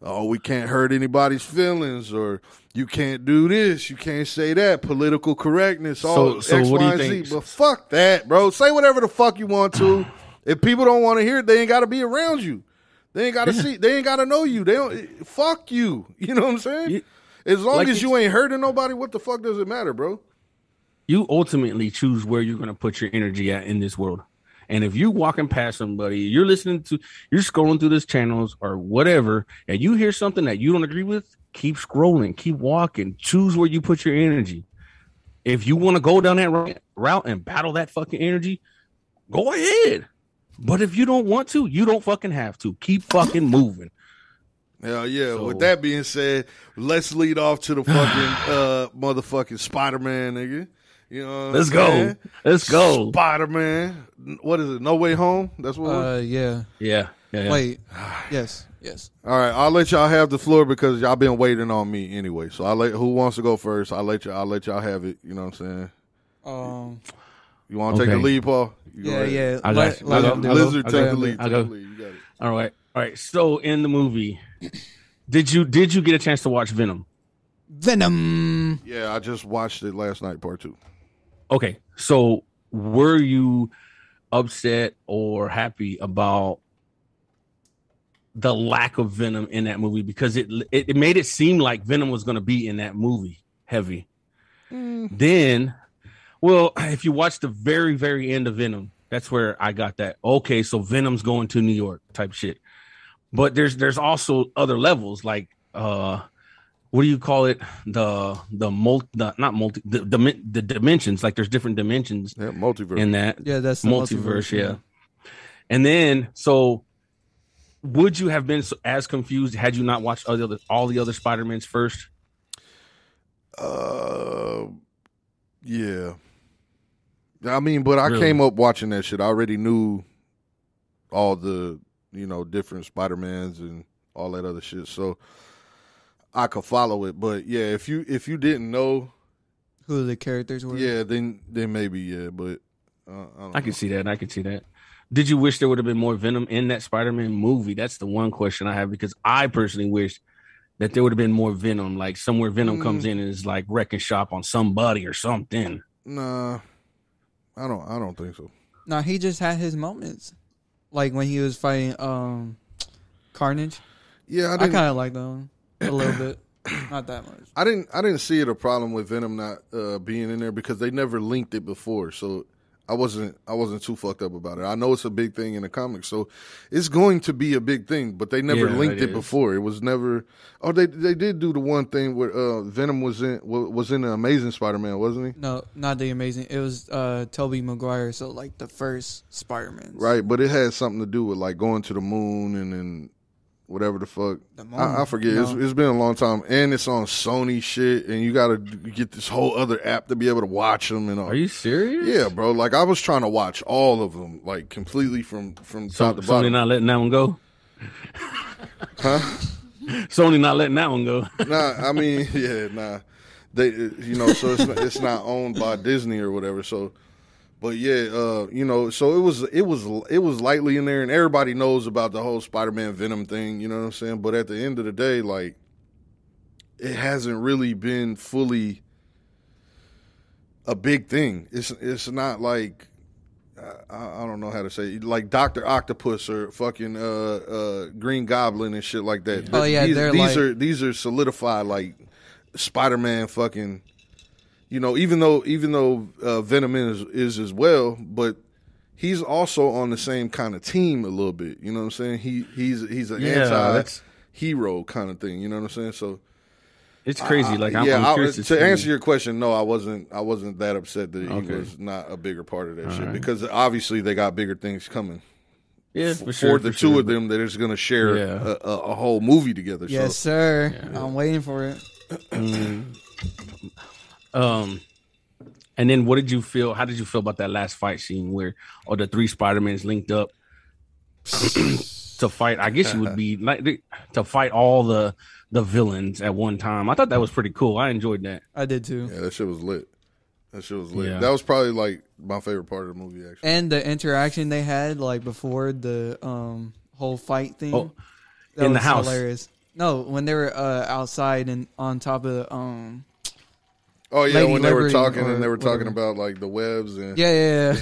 oh, we can't hurt anybody's feelings, or you can't do this, you can't say that, political correctness, all X, Y, and Z. But fuck that, bro. Say whatever the fuck you want to. If people don't want to hear it, they ain't got to be around you. They ain't got to see. They ain't got to know you. They don't. Fuck you. You know what I'm saying? As long as you ain't hurting nobody, what the fuck does it matter, bro? You ultimately choose where you're going to put your energy at in this world. And if you're walking past somebody, you're scrolling through this channels or whatever, and you hear something that you don't agree with, keep scrolling, keep walking, choose where you put your energy. If you want to go down that route and battle that fucking energy, go ahead. But if you don't want to, you don't fucking have to. Keep fucking moving. Hell yeah. So, with that being said, let's lead off to the fucking motherfucking Spider-Man, nigga. You know, let's go. Let's go. Spider-Man. What is it? No Way Home? That's what. Yeah. Wait. Yes. All right, I'll let y'all have the floor because y'all been waiting on me anyway. So who wants to go first? I'll let y'all have it. You know what I'm saying? You want to take the lead, Paul? Yeah. I got you. Lizard, take the lead. You got it. All right. So in the movie, did you get a chance to watch Venom? Yeah, I just watched it last night, part 2. Okay, so were you upset or happy about the lack of Venom in that movie? Because it made it seem like Venom was going to be in that movie heavy. Then, well, if you watch the very, very end of Venom, that's where I got that. Okay, so Venom's going to New York type shit. But there's also other levels, like what do you call it? The dimensions. Like there's different dimensions. Yeah, multiverse. In that. Yeah, that's multiverse. Yeah. And then, so would you have been as confused had you not watched all the other Spider-Mans first? Yeah. I mean, but I came up watching that shit. I already knew all the, different Spider-Mans and all that other shit. So I could follow it. But yeah, if you didn't know who the characters were, then maybe, yeah. But I can see that. Did you wish there would have been more Venom in that Spider-Man movie? That's the one question I have, because I personally wish that there would have been more Venom, like somewhere Venom comes in and is like wrecking shop on somebody or something. Nah, I don't think so. No, he just had his moments, like when he was fighting Carnage. Yeah, I kind of like that one a little bit, not that much. I didn't see it a problem with Venom not being in there because they never linked it before, so I wasn't too fucked up about it. I know it's a big thing in the comics, so it's going to be a big thing, but they never linked it before. It was never. Oh, they did do the one thing where Venom was in the Amazing Spider-Man, wasn't he? No, not the Amazing. It was Tobey Maguire, so like the first Spider-Man. Right, but it had something to do with like going to the moon and then whatever the fuck. I forget. No. It's been a long time, and it's on Sony shit, and you got to get this whole other app to be able to watch them and all. Are you serious? Yeah, bro. Like I was trying to watch all of them, like completely from top to bottom. Sony not letting that one go. Huh? Sony not letting that one go. Nah, I mean, nah. They, so it's not owned by Disney or whatever. So. But yeah, so it was lightly in there, and everybody knows about the whole Spider-Man Venom thing. You know what I'm saying? But at the end of the day, like, it hasn't really been fully a big thing. It's not like I don't know how to say it, like Dr. Octopus or fucking Green Goblin and shit like that. Oh yeah, these are solidified like Spider-Man fucking. Even though Venom is as well, but he's also on the same kind of team a little bit. You know what I'm saying? He's an anti-hero kind of thing. You know what I'm saying? So it's crazy. I'm curious to answer your question, no, I wasn't that upset that he was not a bigger part of that shit because obviously they got bigger things coming. for the two of them that is going to share a whole movie together. Yes, sir. Yeah. I'm waiting for it. And then what did you feel? How did you feel about that last fight scene where all the 3 Spider-Mans linked up to fight? I guess you would be like to fight all the villains at one time. I thought that was pretty cool. I enjoyed that. I did too. Yeah, that shit was lit. Yeah. That was probably like my favorite part of the movie, actually. And the interaction they had like before the whole fight thing. Oh, in the house. Hilarious. No, when they were outside and on top of the Oh yeah, Lady when they were Liberty talking and they were talking about like the webs and yeah.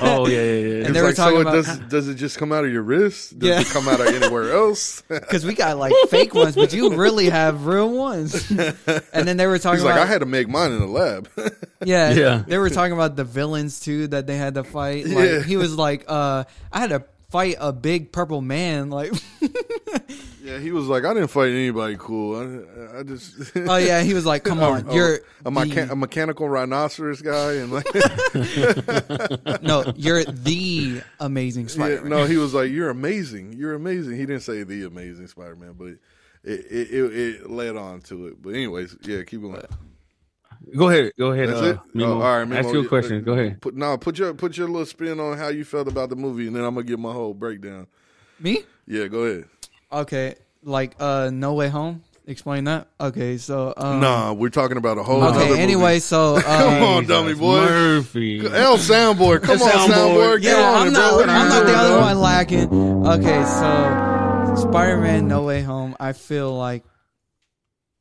Oh yeah. And they were like, talking so about does it just come out of your wrist? Does it come out of anywhere else? Because we got like fake ones, but you really have real ones. And then they were talking He's about like, I had to make mine in the lab. yeah. They were talking about the villains too that they had to fight. Like he was like, I had to fight a big purple man. Like yeah, he was like, I didn't fight anybody cool. I just oh yeah, he was like, come on, you're a mechanical rhinoceros guy, and like no, you're the Amazing Spider-Man. Yeah, no, he was like, you're amazing. He didn't say the Amazing Spider-Man, but it led on to it. But anyways, yeah, keep going. Go ahead. That's it? Mimo. All right, Mimo, ask you a question. Go ahead. Put your little spin on how you felt about the movie, and then I'm gonna give my whole breakdown. Me? Yeah, go ahead. Okay, like No Way Home. Explain that. Okay, so nah, we're talking about a whole. Okay, anyway, movie. So come on, dummy boy, Murphy, L soundboard, come on, soundboard. Yeah, I'm not the other one lacking. Okay, so Spider-Man No Way Home. I feel like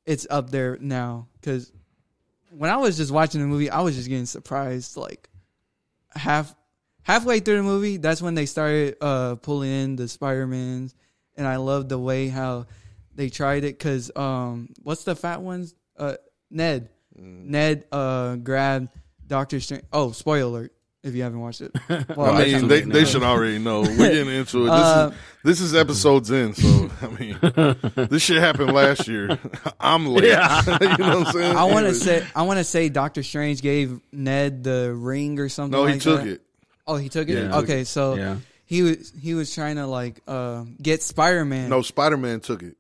it's up there now because when I was just watching the movie, I was just getting surprised. Like halfway through the movie, that's when they started pulling in the Spider-Mans, and I love the way how they tried it because what's the fat ones? Ned. Ned grabbed Doctor Strange. Oh, spoiler alert! If you haven't watched it, well, I mean they should already know. We're getting into it. This is episodes in, so I mean this shit happened last year. I'm late. Yeah. You know what I'm saying? I want to say Doctor Strange gave Ned the ring or something. No, he took it. Oh, he took it. Yeah, okay, so he was trying to like get Spider-Man. No, Spider-Man took it.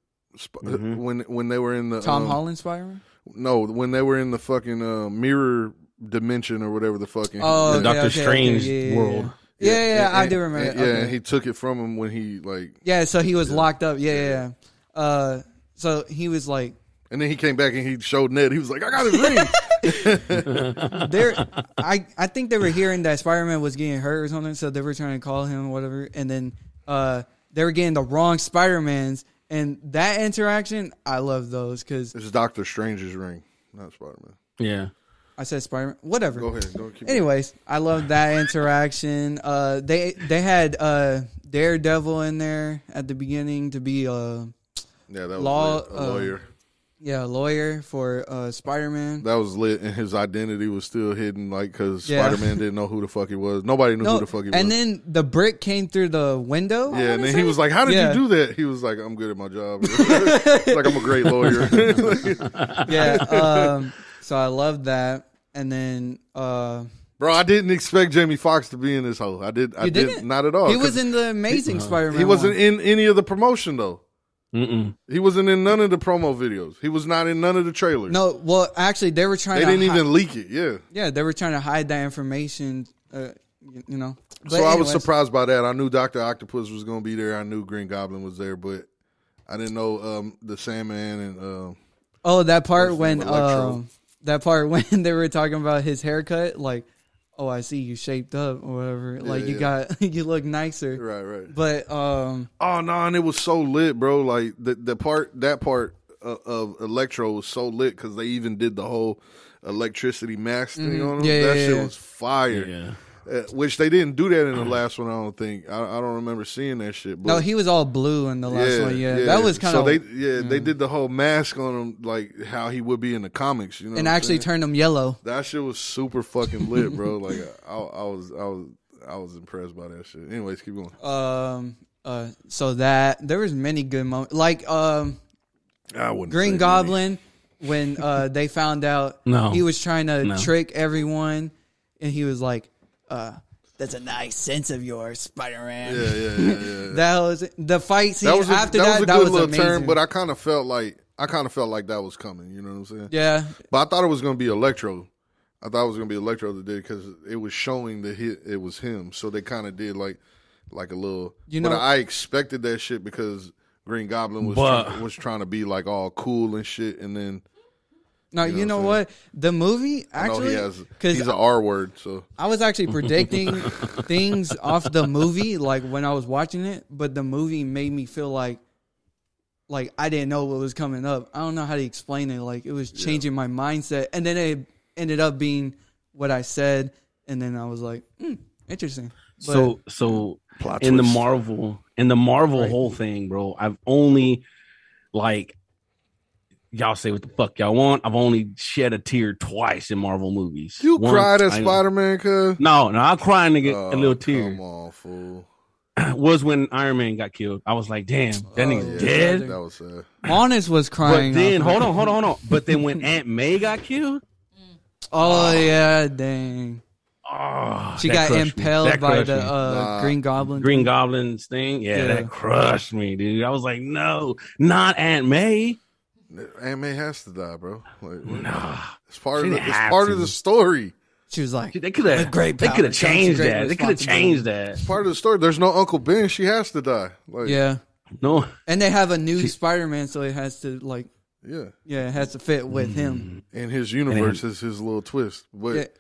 When they were in the Tom Holland Spider-Man. No, when they were in the fucking mirror dimension or whatever the fucking the Doctor Strange world. Yeah, I do remember. Yeah, and he took it from him when he like. Yeah, so he was locked up. Yeah. So he was like. And then he came back and he showed Ned. He was like, "I got his ring." I think they were hearing that Spider-Man was getting hurt or something, so they were trying to call him or whatever. And then they were getting the wrong Spider-Mans. And that interaction, I love those because it's Doctor Strange's ring, not Spider-Man. Yeah, I said Spider-Man. Whatever. Go ahead. Anyways, I love that interaction. They had Daredevil in there at the beginning to be a lawyer. Yeah, a lawyer for Spider-Man. That was lit, and his identity was still hidden, like, because Spider-Man didn't know who the fuck he was. Nobody knew who the fuck he was. And then the brick came through the window. Yeah, and then he was like, how did you do that? He was like, I'm good at my job. Like, I'm a great lawyer. Yeah, so I love that. And then... Bro, I didn't expect Jamie Foxx to be in this whole. I did not at all. He was in the Amazing Spider-Man. He wasn't in any of the promotion, though. He wasn't in none of the promo videos. He was not in none of the trailers. No, well, actually, they were trying. They didn't even leak it. Yeah, they were trying to hide that information. You know. So I was surprised by that. I knew Dr. Octopus was going to be there. I knew Green Goblin was there, but I didn't know the Sandman and. That part when they were talking about his haircut, like. Oh, I see you shaped up or whatever. You look nicer. Right. But oh no, and it was so lit, bro. Like that part of Electro was so lit because they even did the whole electricity mask thing on him. Shit was fire. Yeah. Which they didn't do that in the last one. I don't think. I don't remember seeing that shit. But no, he was all blue in the last one. Yeah, that was kind of. So they did the whole mask on him like how he would be in the comics. You know, and actually turned him yellow. That shit was super fucking lit, bro. Like I was impressed by that shit. Anyways, keep going. So that there was many good moments, like Green Goblin when they found out he was trying to trick everyone, and he was like. That's a nice sense of yours, Spider-Man. Yeah. That was the fight scene. That was after that was a good little amazing. turn, but I kind of felt like that was coming. You know what I'm saying? Yeah. But I thought it was going to be Electro. I thought it was going to be Electro that did because it was showing that it was him. So they kind of did like a little. But I expected that shit because Green Goblin was trying to be like all cool and shit, and then. No, you know what? The movie actually, he's an R word. So I was actually predicting things off the movie, like when I was watching it. But the movie made me feel like I didn't know what was coming up. I don't know how to explain it. Like it was changing my mindset, and then it ended up being what I said, and then I was like, interesting. But, so in the Marvel whole thing, bro, I've only y'all say what the fuck y'all want. I've only shed a tear twice in Marvel movies. You cried at Spider-Man, cuz? No, I'm crying to get a little tear. Come on, fool. Was when Iron Man got killed. I was like, damn, that nigga's dead. That was sad. Honest was crying. But then, hold on. But then when Aunt May got killed. Oh, yeah, dang. Oh, she got impaled by the Green Goblin. Green Goblin's thing. Yeah, that crushed me, dude. I was like, no, not Aunt May. Aunt May has to die, bro. Nah, it's part of the story. She was like, they could have changed that. They could have changed that. It's part of the story. There's no Uncle Ben. She has to die. No. And they have a new Spider-Man, so it has to it has to fit with him. And his universe is his little twist. But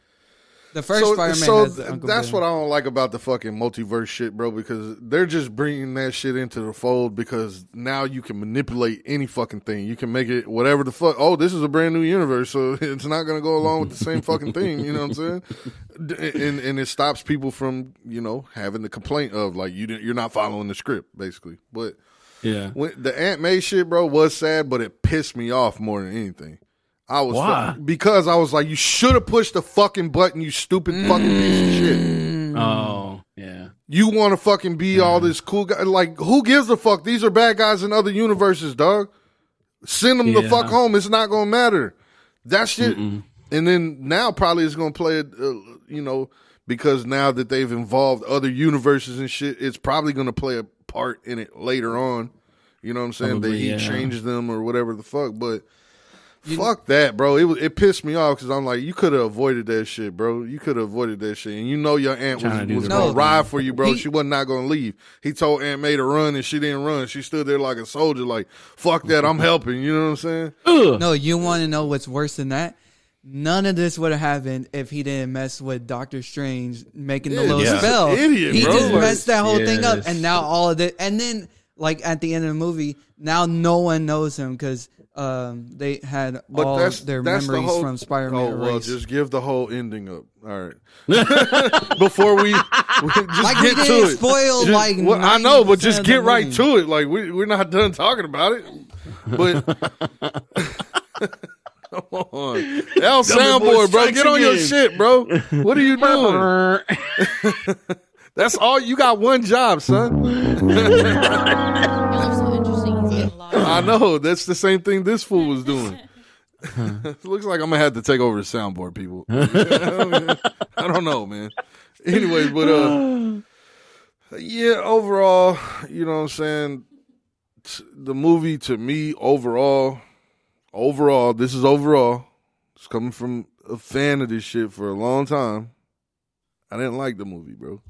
the first Spider-Man has the Uncle that's Ben. what I don't like about the fucking multiverse shit, bro, because they're just bringing that shit into the fold because now you can manipulate any fucking thing. You can make it whatever the fuck. Oh, this is a brand new universe, so it's not going to go along with the same fucking thing. You know what I'm saying? And it stops people from, having the complaint of, like, you're not following the script, basically. But when the Aunt May shit, bro, was sad, but it pissed me off more than anything. Because I was like, you should have pushed the fucking button, you stupid fucking piece of shit. Oh, yeah. You want to fucking be all this cool guy. Like, who gives a fuck? These are bad guys in other universes, dog. Send them the fuck home. It's not going to matter. That shit. And then now probably it's going to play it, because now that they've involved other universes and shit, it's probably going to play a part in it later on. You know what I'm saying? That he changes them or whatever the fuck. But fuck that, bro. It pissed me off because I'm like, you could have avoided that shit, bro. You could have avoided that shit. And your aunt was going to ride for you, bro. She wasn't not going to leave. He told Aunt May to run and she didn't run. She stood there like a soldier like, fuck that, I'm helping. You know what I'm saying? No, you want to know what's worse than that? None of this would have happened if he didn't mess with Doctor Strange making the little spell. Idiot, he bro. just messed that whole thing up. And now all of it. And then, at the end of the movie, now no one knows him because they had all their memories from Spider-Man. Oh, well, just give the whole ending up. All right. Before we just get to it. Spoil, I know, but just get right to it. Like, we're not done talking about it. But come on. L soundboard, bro. Get on your shit, bro. What are you doing? That's all. You got one job, son. I know. That's the same thing this fool was doing. Looks like I'm gonna have to take over the soundboard, people. I don't know, man. Anyways, but overall, you know what I'm saying? The movie to me, overall, this is overall. It's coming from a fan of this shit for a long time. I didn't like the movie, bro.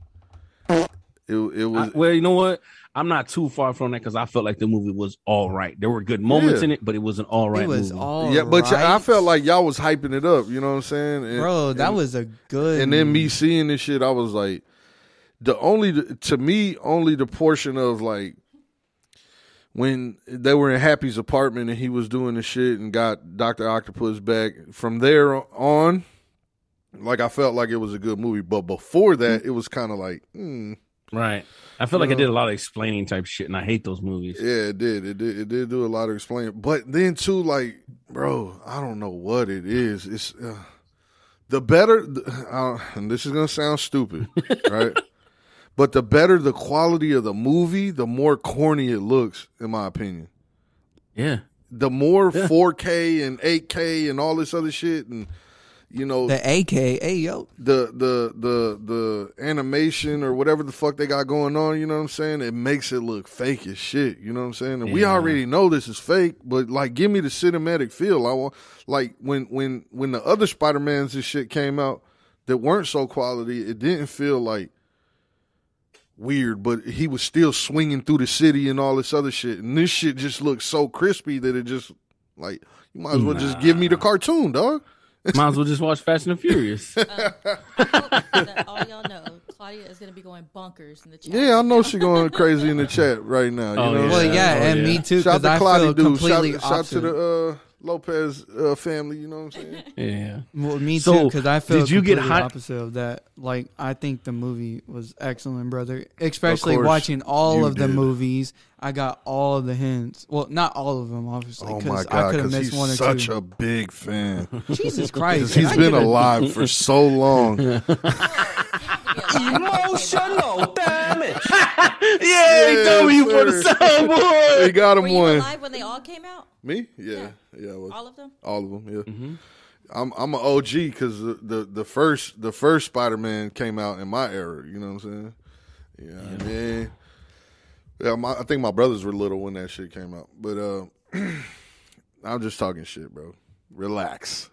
It was well, you know what? I'm not too far from that because I felt like the movie was all right. There were good moments in it, but it was an all right movie. But I felt like y'all was hyping it up. You know what I'm saying? Bro, that was a good. And then me seeing this shit, I was like, only the portion of like when they were in Happy's apartment and he was doing the shit and got Dr. Octopus back. From there on, like I felt like it was a good movie. But before that, it was kind of like, Right. I feel like it did a lot of explaining type shit, and I hate those movies. Yeah, it did. It did do a lot of explaining. But then, too, like, bro, I don't know what it is. It's the better, and this is going to sound stupid, right? But the better the quality of the movie, the more corny it looks, in my opinion. Yeah. The more 4K and 8K and all this other shit, and you know, the AKA yo, the animation or whatever the fuck they got going on, you know what I'm saying? It makes it look fake as shit, you know what I'm saying? And we already know this is fake, but like, give me the cinematic feel. I want, like, when the other Spider-Mans and shit came out that weren't so quality, it didn't feel like weird, but he was still swinging through the city and all this other shit. And this shit just looks so crispy that it just, like, you might as well just give me the cartoon, dog. Might as well just watch Fast and the Furious. I hope that all y'all know, Claudia is going to be going bonkers in the chat. Yeah, I know she's going crazy in the chat right now. You know? Well, and me too, because I feel completely opposite. Shout to the Lopez family, you know what I'm saying? Yeah. Well, me too, because I feel completely opposite of that. Like, I think the movie was excellent, brother. Especially watching all of the movies. I got all of the hints. Well, not all of them, obviously. Oh my God, because he's such a big fan. Jesus Christ. He's been alive for so long. Emotional damage. He told me you put a soundboard. He got him Were one. You alive when they all came out? Me? Yeah. I was. All of them? All of them, yeah. Mm-hmm. I'm an OG because the first Spider-Man came out in my era, you know what I'm saying? Yeah. I mean, I think my brothers were little when that shit came out. But I'm just talking shit, bro. Relax.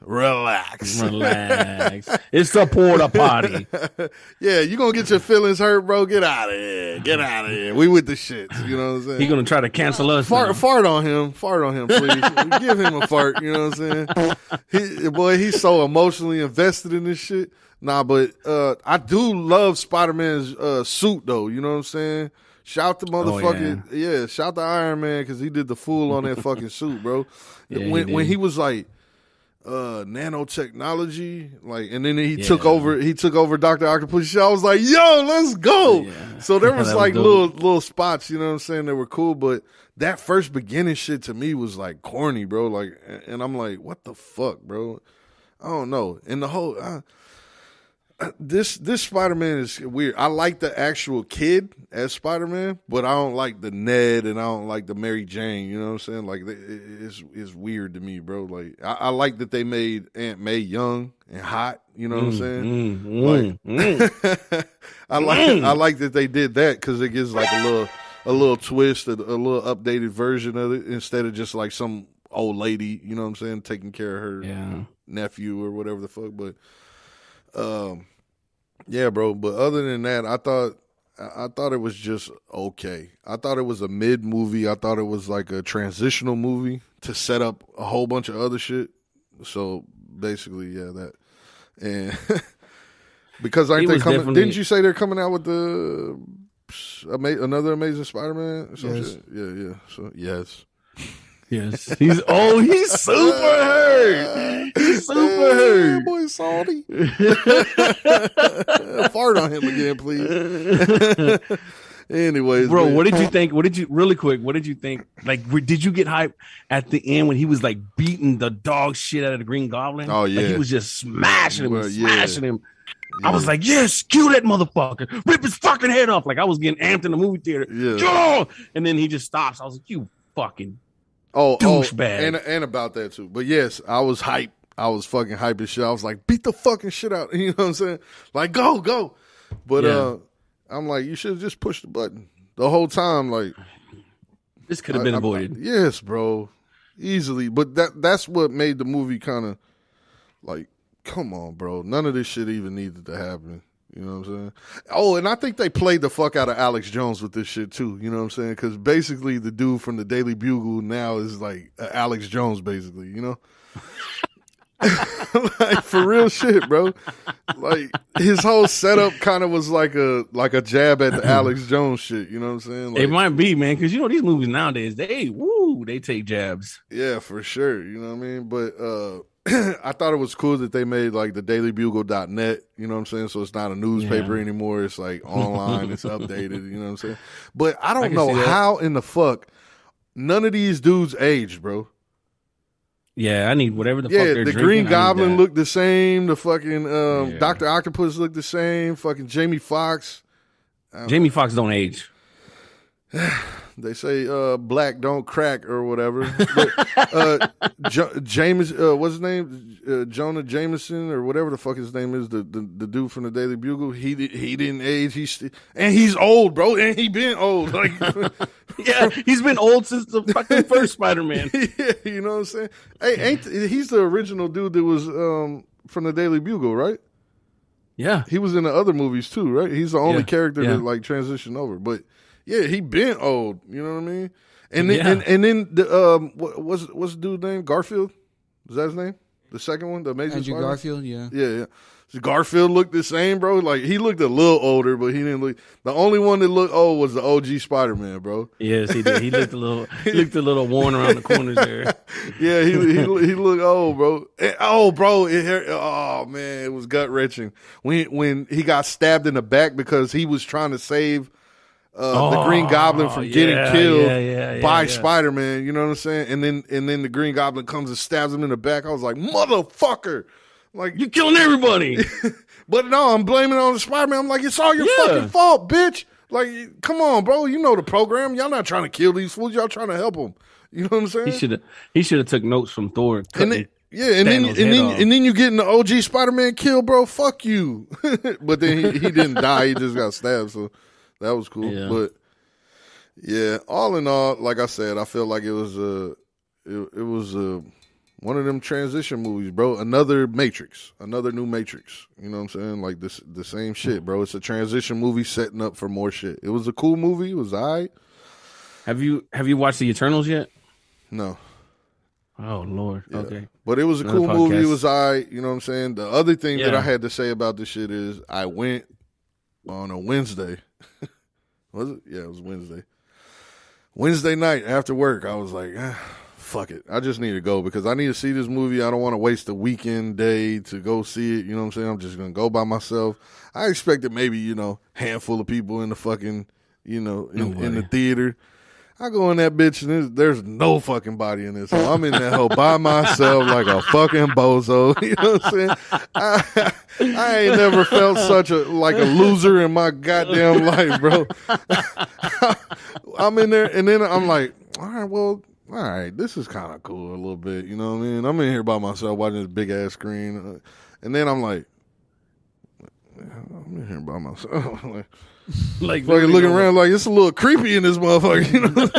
It's the Porta Poddy. Yeah, you gonna get your feelings hurt, bro? Get out of here. We with the shits. You know what I'm saying? He gonna try to cancel us. Fart on him, please. Give him a fart. You know what I'm saying? He's so emotionally invested in this shit. Nah, but I do love Spider-Man's suit though. You know what I'm saying? Shout the motherfucking shout the Iron Man because he did the fool on that fucking suit, bro. When he was like nanotechnology, like, and then he took over Dr. Octopus shit. I was like, yo, let's go. Yeah. So there was like little spots, you know what I'm saying, that were cool, but that first beginning shit to me was like corny, bro. Like, and I'm like, what the fuck, bro? I don't know. And the whole this Spider-Man is weird. I like the actual kid as Spider-Man, but I don't like the Ned and I don't like the Mary Jane. You know what I'm saying? Like, it's weird to me, bro. Like, I like that they made Aunt May young and hot. You know what I'm saying? I like that they did that because it gives like a little twist, a little updated version of it instead of just like some old lady. You know what I'm saying? Taking care of her nephew or whatever the fuck, but. Yeah, bro. But other than that, I thought it was just okay. I thought it was a mid movie. I thought it was like a transitional movie to set up a whole bunch of other shit. So basically, that. And because aren't they coming? Didn't you say they're coming out with another Amazing Spider-Man? Or some shit? Yeah. So yes. Yes. He's super hurt. He's super hurt. Boy, salty. Fart on him again, please. Anyways, bro, man. What did you think? What did you think? Like, did you get hyped at the end when he was like beating the dog shit out of the Green Goblin? Oh yeah, like, he was just smashing him, him. Yeah. I was like, yes, kill that motherfucker, rip his fucking head off. Like, I was getting amped in the movie theater. Yeah. And then he just stops. I was like, you fucking douchebag. And about that too. But yes, I was hyped. I was fucking hyped as shit. I was like, beat the fucking shit out. You know what I'm saying? Like, go. But I'm like, you should have just pushed the button the whole time. Like, this could have been avoided. Yes, bro, easily. But that's what made the movie kind of like, come on, bro. None of this shit even needed to happen. You know what I'm saying? Oh, and I think they played the fuck out of Alex Jones with this shit too. You know what I'm saying? Because basically the dude from the Daily Bugle now is like Alex Jones, basically. You know, like for real shit, bro. Like his whole setup kind of was like a jab at the Alex Jones shit. You know what I'm saying? Like, it might be, man, because you know these movies nowadays they take jabs. Yeah, for sure. You know what I mean? But I thought it was cool that they made like the dailybugle.net, you know what I'm saying? So it's not a newspaper anymore. It's like online. It's updated, you know what I'm saying? But I don't know how in the fuck none of these dudes aged, bro. Yeah, I need whatever the fuck they're drinking. The Green Goblin looked the same. The fucking Dr. Octopus looked the same. Fucking Jamie Foxx. Jamie Foxx don't age. They say black don't crack or whatever. But James, what's his name? Jonah Jameson or whatever the fuck his name is, the dude from the Daily Bugle. He didn't age. He's old, bro, and he been old. Like, yeah, he's been old since the fucking first Spider-Man. Yeah, you know what I'm saying? Hey, he's the original dude that was from the Daily Bugle, right? Yeah, he was in the other movies too, right? He's the only character that like transitioned over, but. Yeah, he been old. You know what I mean? And then and then the what's the dude's name? Garfield? Is that his name? The second one, the Amazing Andrew Spider-Man? Garfield. Yeah. Yeah. So Garfield looked the same, bro. Like he looked a little older, but he didn't look. The only one that looked old was the OG Spider-Man, bro. Yes, he did. He looked a little worn around the corners there. Yeah, he looked old, bro. Oh man, it was gut wrenching when he got stabbed in the back because he was trying to save. The Green Goblin from getting killed by Spider-Man, you know what I'm saying? And then the Green Goblin comes and stabs him in the back. I was like, motherfucker. Like, you're killing everybody. But no, I'm blaming it on the Spider-Man. I'm like, it's all your fucking fault, bitch. Like, come on, bro. You know the program. Y'all not trying to kill these fools. Y'all trying to help them. You know what I'm saying? He should have took notes from Thor. And then you get in the OG Spider-Man kill, bro. Fuck you. But then he didn't die. He just got stabbed. So that was cool. Yeah. But yeah, all in all, like I said, I feel like it was one of them transition movies, bro. Another Matrix, another new Matrix. You know what I'm saying? Like the same shit, bro. It's a transition movie setting up for more shit. It was a cool movie. It was all right. Have you watched The Eternals yet? No. Oh Lord. Yeah. Okay. But it was a cool movie. It was all right. You know what I'm saying? The other thing that I had to say about this shit is I went on a Wednesday. Was it? Yeah, it was Wednesday. Wednesday night after work, I was like, fuck it. I just need to go because I need to see this movie. I don't want to waste a weekend day to go see it. You know what I'm saying? I'm just going to go by myself. I expected maybe, handful of people in the fucking, in the theater. I go in that bitch and there's no fucking body in this. So I'm in that hole by myself like a fucking bozo. You know what I'm saying? I ain't never felt such a loser in my goddamn life, bro. I'm in there and then I'm like, all right, this is kind of cool a little bit. You know what I mean? I'm in here by myself watching this big ass screen. And then I'm like, I'm in here by myself. Like looking around like it's a little creepy in this motherfucker, you know.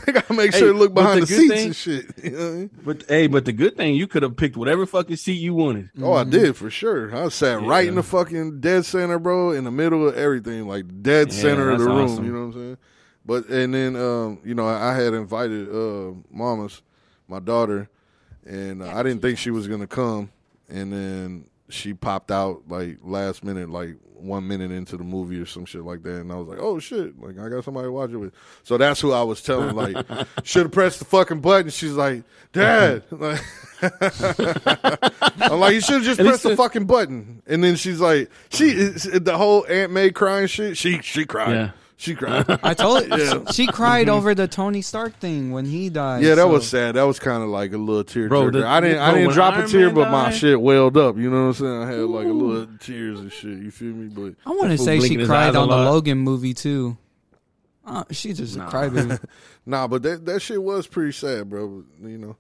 I gotta make sure to look behind the seats and shit. You know what I mean? But the good thing, you could have picked whatever fucking seat you wanted. Oh, I did for sure. I sat right in the fucking dead center, bro, in the middle of everything, like dead center of the room. Awesome. You know what I'm saying? But and then I had invited Mamas, my daughter, and I didn't think she was gonna come, and then she popped out like last minute, like 1 minute into the movie or some shit like that, and I was like, oh shit, like I got somebody to watch it with. So that's who I was telling, like, should have pressed the fucking button. She's like, Dad, like, I'm like, you should have just pressed the fucking button. And then she's like, the whole Aunt May crying shit. She cried. Yeah. She cried. I told you. She cried over the Tony Stark thing when he died. Yeah, that was sad. That was kind of like a little tear jerker. I didn't drop a tear, but my shit welled up. You know what I'm saying? I had like a little tears and shit. You feel me? But I want to say she cried on the Logan movie too. She's just a crybaby. Nah, but that shit was pretty sad, bro. You know.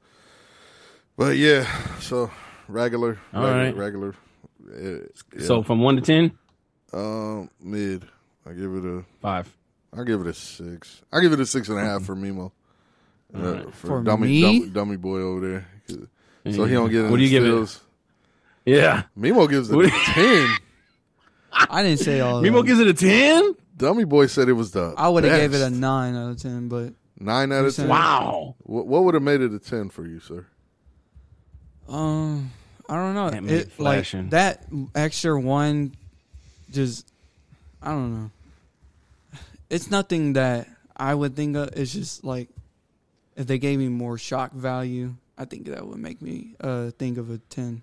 But yeah, so regular. Yeah. So from 1 to 10, mid. I give it a 5. I give it a 6. I give it a 6.5 for Mimo. For me? Dummy boy over there. So he don't get any What do you stills. Give it? Yeah. Mimo gives it a 10. I didn't say all Mimo gives it a 10? Dummy boy said it was the I would have gave it a 9 out of 10, but 9 out of 10? Wow. What would have made it a 10 for you, sir? I don't know. It like that extra one just I don't know. It's nothing that I would think of. It's just like if they gave me more shock value, I think that would make me think of a 10.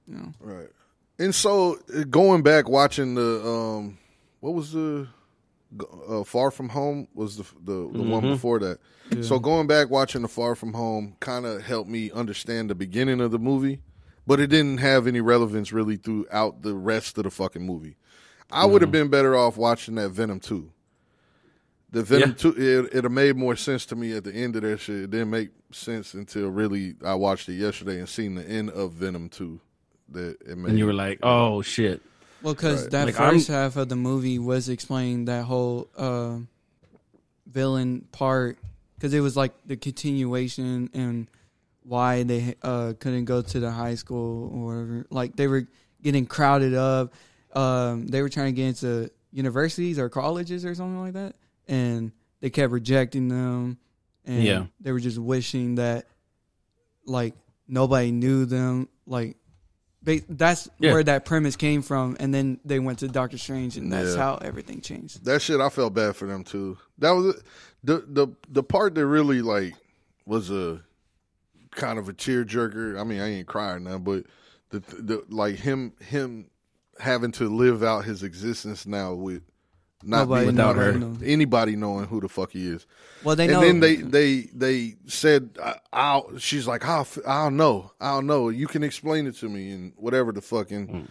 You know? Right. And so going back watching the what was the Far From Home was the one before that. Yeah. So going back watching the Far From Home kind of helped me understand the beginning of the movie, but it didn't have any relevance really throughout the rest of the fucking movie. I would have been better off watching that Venom 2. The Venom 2, it made more sense to me at the end of that shit. It didn't make sense until really I watched it yesterday and seen the end of Venom 2. That it made, and you were like, oh, shit. Well, because that like, first half of the movie was explaining that whole villain part, because it was like the continuation and why they couldn't go to the high school or whatever. Like, they were getting crowded up. They were trying to get into universities or colleges or something like that. And they kept rejecting them, and they were just wishing that, like, nobody knew them. Like, that's where that premise came from. And then they went to Doctor Strange, and that's how everything changed. That shit, I felt bad for them too. That was the part that really like was a kind of a tearjerker. I mean, I ain't crying now, but the like him having to live out his existence now with. Not without her, anybody knowing who the fuck he is. Well, they know. And then they said, she's like, I'll know. You can explain it to me and whatever the fucking.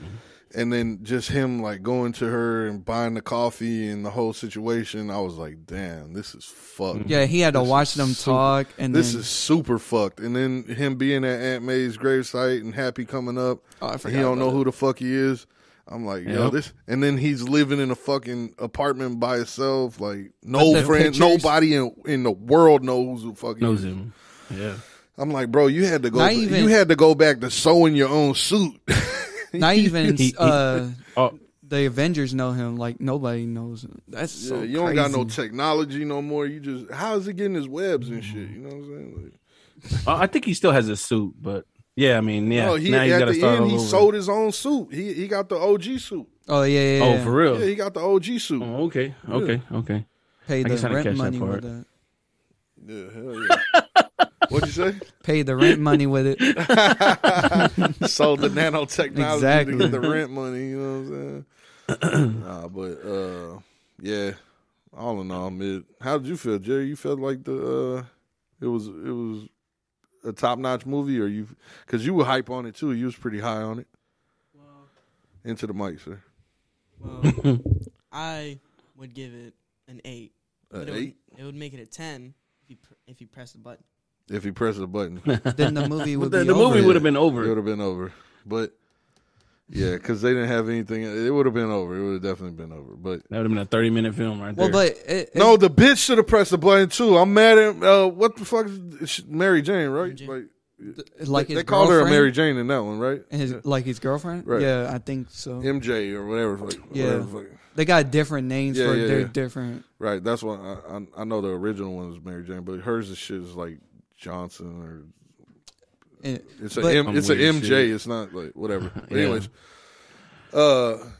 And then just him like going to her and buying the coffee and the whole situation. I was like, damn, this is fucked. Yeah, he had to watch them talk. And this is super fucked. And then him being at Aunt May's gravesite and Happy coming up. Oh, I forgot. He don't know who the fuck he is. I'm like, yo, this, and then he's living in a fucking apartment by himself, like no friends, nobody in the world knows who fucking knows him. Yeah, I'm like, bro, you had to go. You had to go back to sewing your own suit. Not even the Avengers know him. Like nobody knows him. That's so you don't got no technology no more. You just how is he getting his webs and shit? You know what I'm saying? Like, I think he still has a suit, but. Yeah, I mean, yeah. No, now he's got to start all over. He sold his own suit. He got the OG suit. Oh yeah. Oh, for real? Yeah, he got the OG suit. Oh, okay. Pay the rent money with that. Yeah, hell yeah. What'd you say? Pay the rent money with it. Sold the nanotechnology to get the rent money. You know what I'm saying? But yeah. All in all, mid. How did you feel, Jerry? You felt like it was a top-notch movie, or you? Because you were hype on it too. You was pretty high on it. Well, into the mic, sir. Well, I would give it an 8. An 8? It would make it a 10 if you press the button. If you press the button, then the movie would be the over. movie would have been over. It would have been over, but yeah, because they didn't have anything. It would have been over. It would have definitely been over. But that would have been a 30-minute film right there. Well, but no, the bitch should have pressed the button too. I'm mad at what the fuck is Mary Jane, right? Like they called her a Mary Jane in that one, right? Like his girlfriend, right? Yeah, I think so. MJ or whatever. Whatever. They got different names for their different. Right, that's what I know. The original one was Mary Jane, but hers is shit is like Johnson or. It's an MJ. Shit. It's not like whatever. But anyways.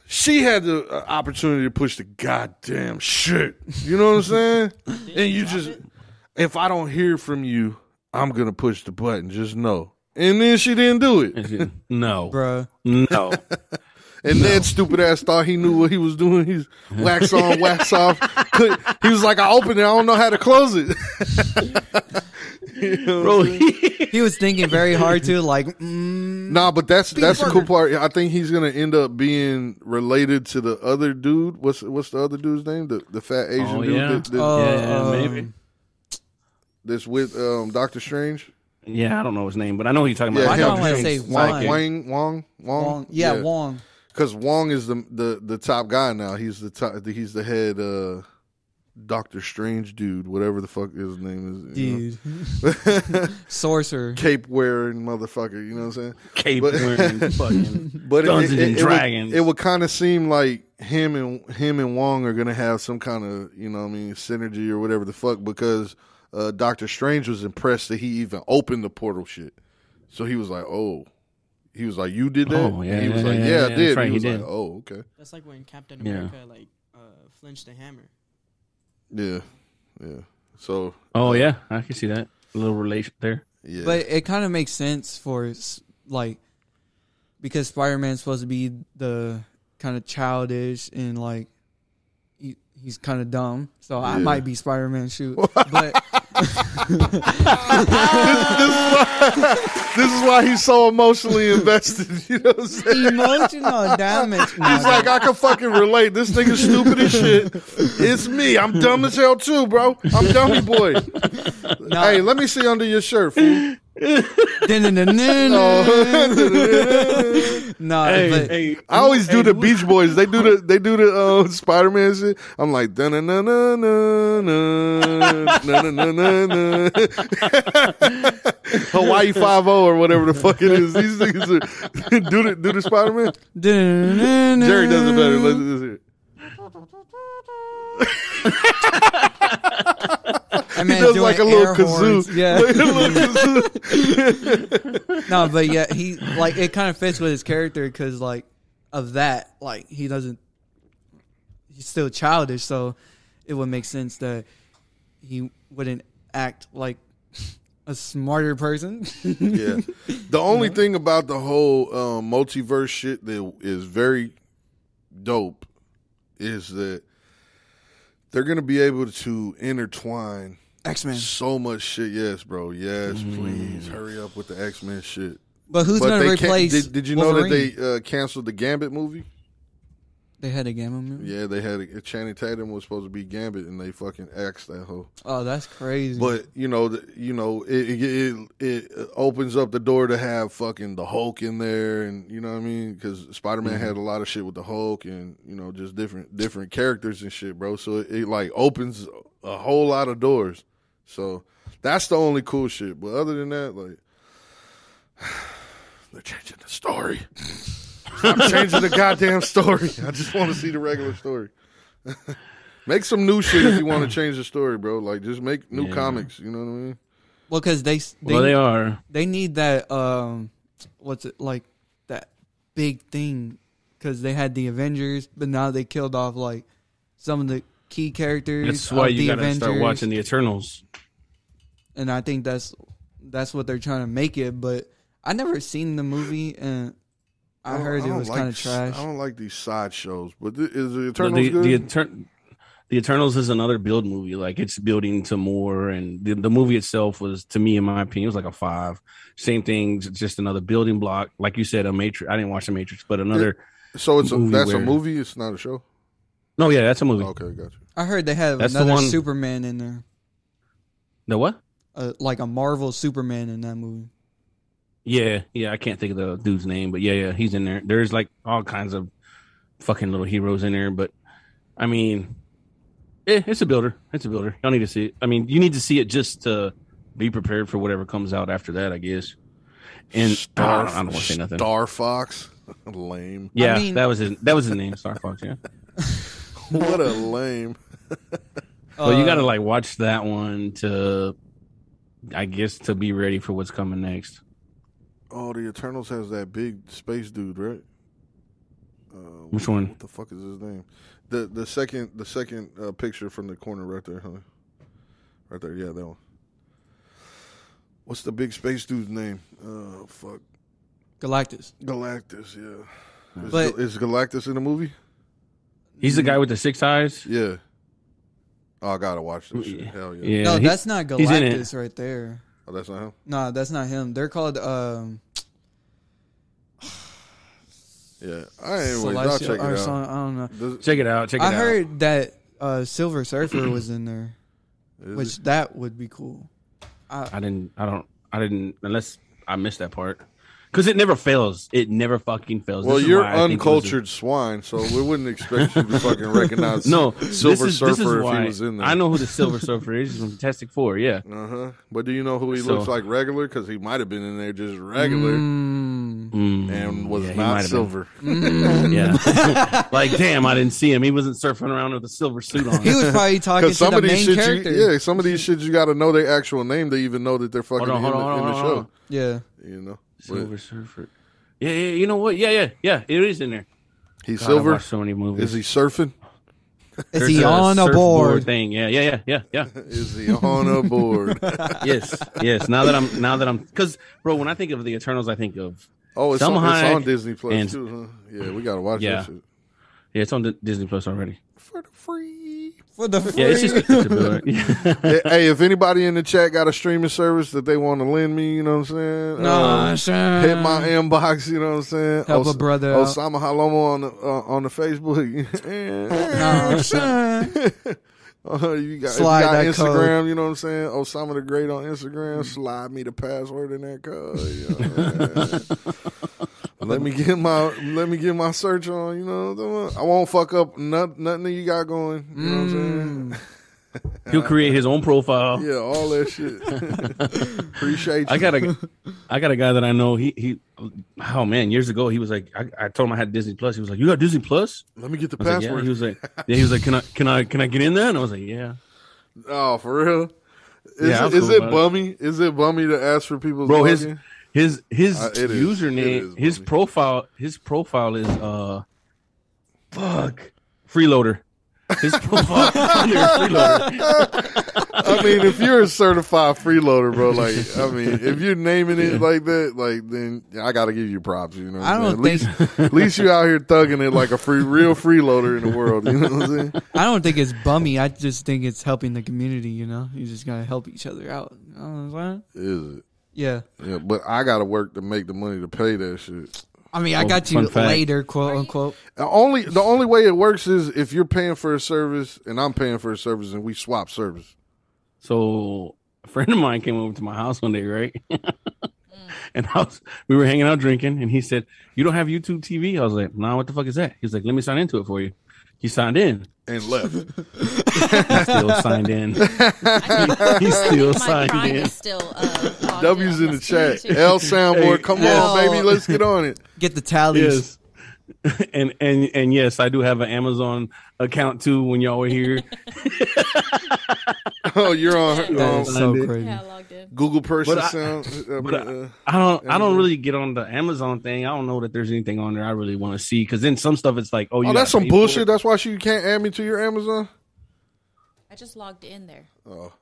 She had the opportunity to push the goddamn shit. You know what I'm saying? And you just, if I don't hear from you, I'm going to push the button. Just know. And then she didn't do it. No. Bruh. No. And then stupid ass thought he knew what he was doing. He's wax on, wax off. He was like, I opened it. I don't know how to close it. You know bro, he was thinking very hard too. Like, nah, but that's the cool part. I think he's gonna end up being related to the other dude. What's the other dude's name? The fat Asian dude. Yeah, maybe. That's with Doctor Strange. Yeah, I don't know his name, but I know who you're talking about. I don't want to say Wong. Yeah, Wong. Because Wong is the top guy now. He's the head. Doctor Strange dude, whatever the fuck his name is. Dude. Sorcerer. Cape wearing motherfucker, you know what I'm saying? Cape wearing fucking Dungeons and Dragons. It would kind of seem like him and Wong are going to have some kind of, you know what I mean, synergy or whatever the fuck, because Doctor Strange was impressed that he even opened the portal shit. So he was like, oh. He was like, you did that? Oh, yeah. He was like, yeah, I did. Right, he was like, oh, okay. That's like when Captain America flinched the hammer. Yeah. So. Oh yeah, I can see that a little relation there. Yeah, but it kind of makes sense for like because Spider-Man's supposed to be the kind of childish and like he's kind of dumb, so I might be Spider-Man. Shoot, but this why he's so emotionally invested. You know what I'm saying? Emotional damage. He's like, I can fucking relate. This nigga's stupid as shit. It's me. I'm dumb as hell too, bro. I'm dummy boy. Hey, let me see under your shirt, fool. No, I always do the Beach Boys. They do the Spider-Man shit. I'm like Hawaii 5-0 or whatever the fuck it is. These niggas are do the Spider-Man. Jerry does it better. Let's hear it. He does like a little kazoo. Yeah. No, but yeah, he like it kind of fits with his character because like of that, like he's still childish, so it would make sense that he wouldn't act like a smarter person. Yeah. The only thing about the whole multiverse shit that is very dope is that they're going to be able to intertwine X-Men. So much shit. Yes, bro. Yes, please. Hurry up with the X-Men shit. But who's going to replace Did you Wolverine? know that they canceled the Gambit movie? They had a Gambit movie? Yeah, they had Channing Tatum was supposed to be Gambit, and they fucking axed that hoe. Oh, that's crazy. But, it opens up the door to have fucking the Hulk in there, and you know what I mean? Because Spider-Man had a lot of shit with the Hulk and, just different characters and shit, bro. So it like opens a whole lot of doors. So that's the only cool shit. But other than that, like, they're changing the story. Stop changing the goddamn story. I just want to see the regular story. Make some new shit if you want to change the story, bro. Like, just make new comics. You know what I mean? Well, because they are. They need that. Like that big thing? Because they had the Avengers, but now they killed off like some of the key characters. That's why you gotta start watching the Eternals. And I think that's what they're trying to make it. But I never seen the movie, and I heard it was kind of trash. I don't like these side shows, but is the Eternals good? The Eternals is another build movie. Like, it's building to more, and the movie itself was, to me, in my opinion, it was like a 5. Same thing, just another building block. Like you said, a Matrix. I didn't watch the Matrix, but another. So that's a movie. It's not a show. No, yeah, that's a movie. Okay, gotcha. I heard they have another Superman in there. The what? Like a Marvel Superman in that movie. Yeah, I can't think of the dude's name, but yeah, he's in there. There's like all kinds of fucking little heroes in there, but I mean, it's a builder. It's a builder. Y'all need to see it. I mean, you need to see it just to be prepared for whatever comes out after that, I guess. And I don't want to say nothing. Star Fox, lame. Yeah, that was his name, Star Fox. Yeah. What a lame. Well, you got to like watch that one to, I guess, to be ready for what's coming next. Oh, the Eternals has that big space dude, right? Which one? What the fuck is his name? The second picture from the corner right there, huh? Right there, yeah, that one. What's the big space dude's name? Fuck. Galactus, yeah. Is Galactus in the movie? He's the guy with the 6 eyes? Yeah. Oh, I gotta watch this shit. Hell yeah. No, that's not Galactus right there. Oh, that's not him? No, that's not him. They're called yeah. I'll check it out. I don't know. Check it out. I heard that Silver Surfer was in there, which that would be cool. I didn't unless I missed that part. Because it never fails. It never fucking fails. Well, you're uncultured swine, so we wouldn't expect you to fucking recognize Silver Surfer if he was in there. I know who the Silver Surfer is. He's from Fantastic Four, yeah. Uh-huh. But do you know who he looks like regular? Because he might have been in there just regular and was not silver. Yeah. Like, damn, I didn't see him. He wasn't surfing around with a silver suit on. He was probably talking to the main character. Some of these shits you got to know their actual name to even know that they're fucking in the show. Yeah. You know? Silver Surfer. Yeah, you know what? Yeah, it is in there. He's silver? I watched so many movies. Is he surfing? Is he on a board thing? Yeah. Is he on a board? Yes. Now that I'm, because bro, when I think of the Eternals, I think of it's on Disney Plus too, huh? Yeah, we gotta watch that shit. Yeah, it's on Disney Plus already for the free. For the free. Yeah, it's just Hey, if anybody in the chat got a streaming service that they want to lend me, you know what I'm saying? Hit my inbox, you know what I'm saying? Help a brother out. Osama Halomo on the Facebook. You got Instagram, code. You know what I'm saying? Osama the Great on Instagram. Slide me the password in that code. Let me get my search on. You know, I won't fuck up nothing that you got going. You know what I'm saying? He'll create his own profile. Yeah, all that shit. Appreciate you. I got a guy that I know. He oh man, years ago he was like, I told him I had Disney Plus. He was like, "You got Disney Plus?" Let me get the password. Like, yeah. He was like, "Can I get in there?" And I was like, "Yeah." Oh, for real? Is it bummy? Is it bummy to ask for people's login? His username, his profile is freeloader. His profile freeloader. I mean, if you're a certified freeloader, bro, like, I mean, if you're naming it like that, like, then I got to give you props. You know, what I'm saying? At least you out here thugging it like a real freeloader in the world. You know what I'm saying? I don't think it's bummy. I just think it's helping the community. You know, you just gotta help each other out. You know what I'm saying? Is it? Yeah. Yeah, but I got to work to make the money to pay that shit. I mean, I got you later, quote unquote. The only way it works is if you're paying for a service and I'm paying for a service and we swap service. So a friend of mine came over to my house one day, right? And we were hanging out drinking, and he said, "You don't have YouTube TV?" I was like, "No, what the fuck is that?" He's like, "Let me sign into it for you." He signed in and left. Still signed in. He's still signed in. W's in the chat. L soundboard, come on, baby, let's get on it. Get the tallies. Yes. And yes, I do have an Amazon account too. When y'all were here. Oh, you're on. That's so crazy. Yeah, I logged in. Google person sound. I don't really get on the Amazon thing. I don't know that there's anything on there I really want to see, because then some stuff it's like, oh, that's some bullshit. That's why you can't add me to your Amazon. I just logged in there. Oh.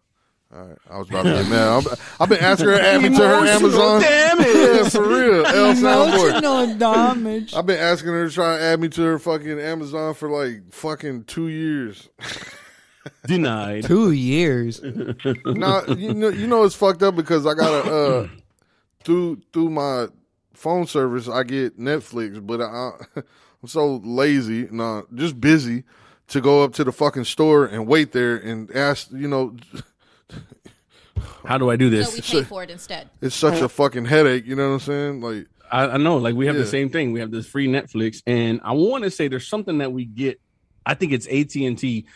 All right, I was about to get mad. I've been asking her to add me to her Amazon. Damage. Yeah, for real. L soundboard. Emotional damage. I've been asking her to try and add me to her fucking Amazon for like fucking 2 years. Denied. 2 years. Nah, you know it's fucked up because I gotta through my phone service I get Netflix, but I'm so lazy, just busy to go up to the fucking store and wait there and ask, how do I do this? So we pay for it instead. It's such a fucking headache, you know what I'm saying? Like I know, like we have the same thing. We have this free Netflix, and I want to say there's something that we get. I think it's AT&T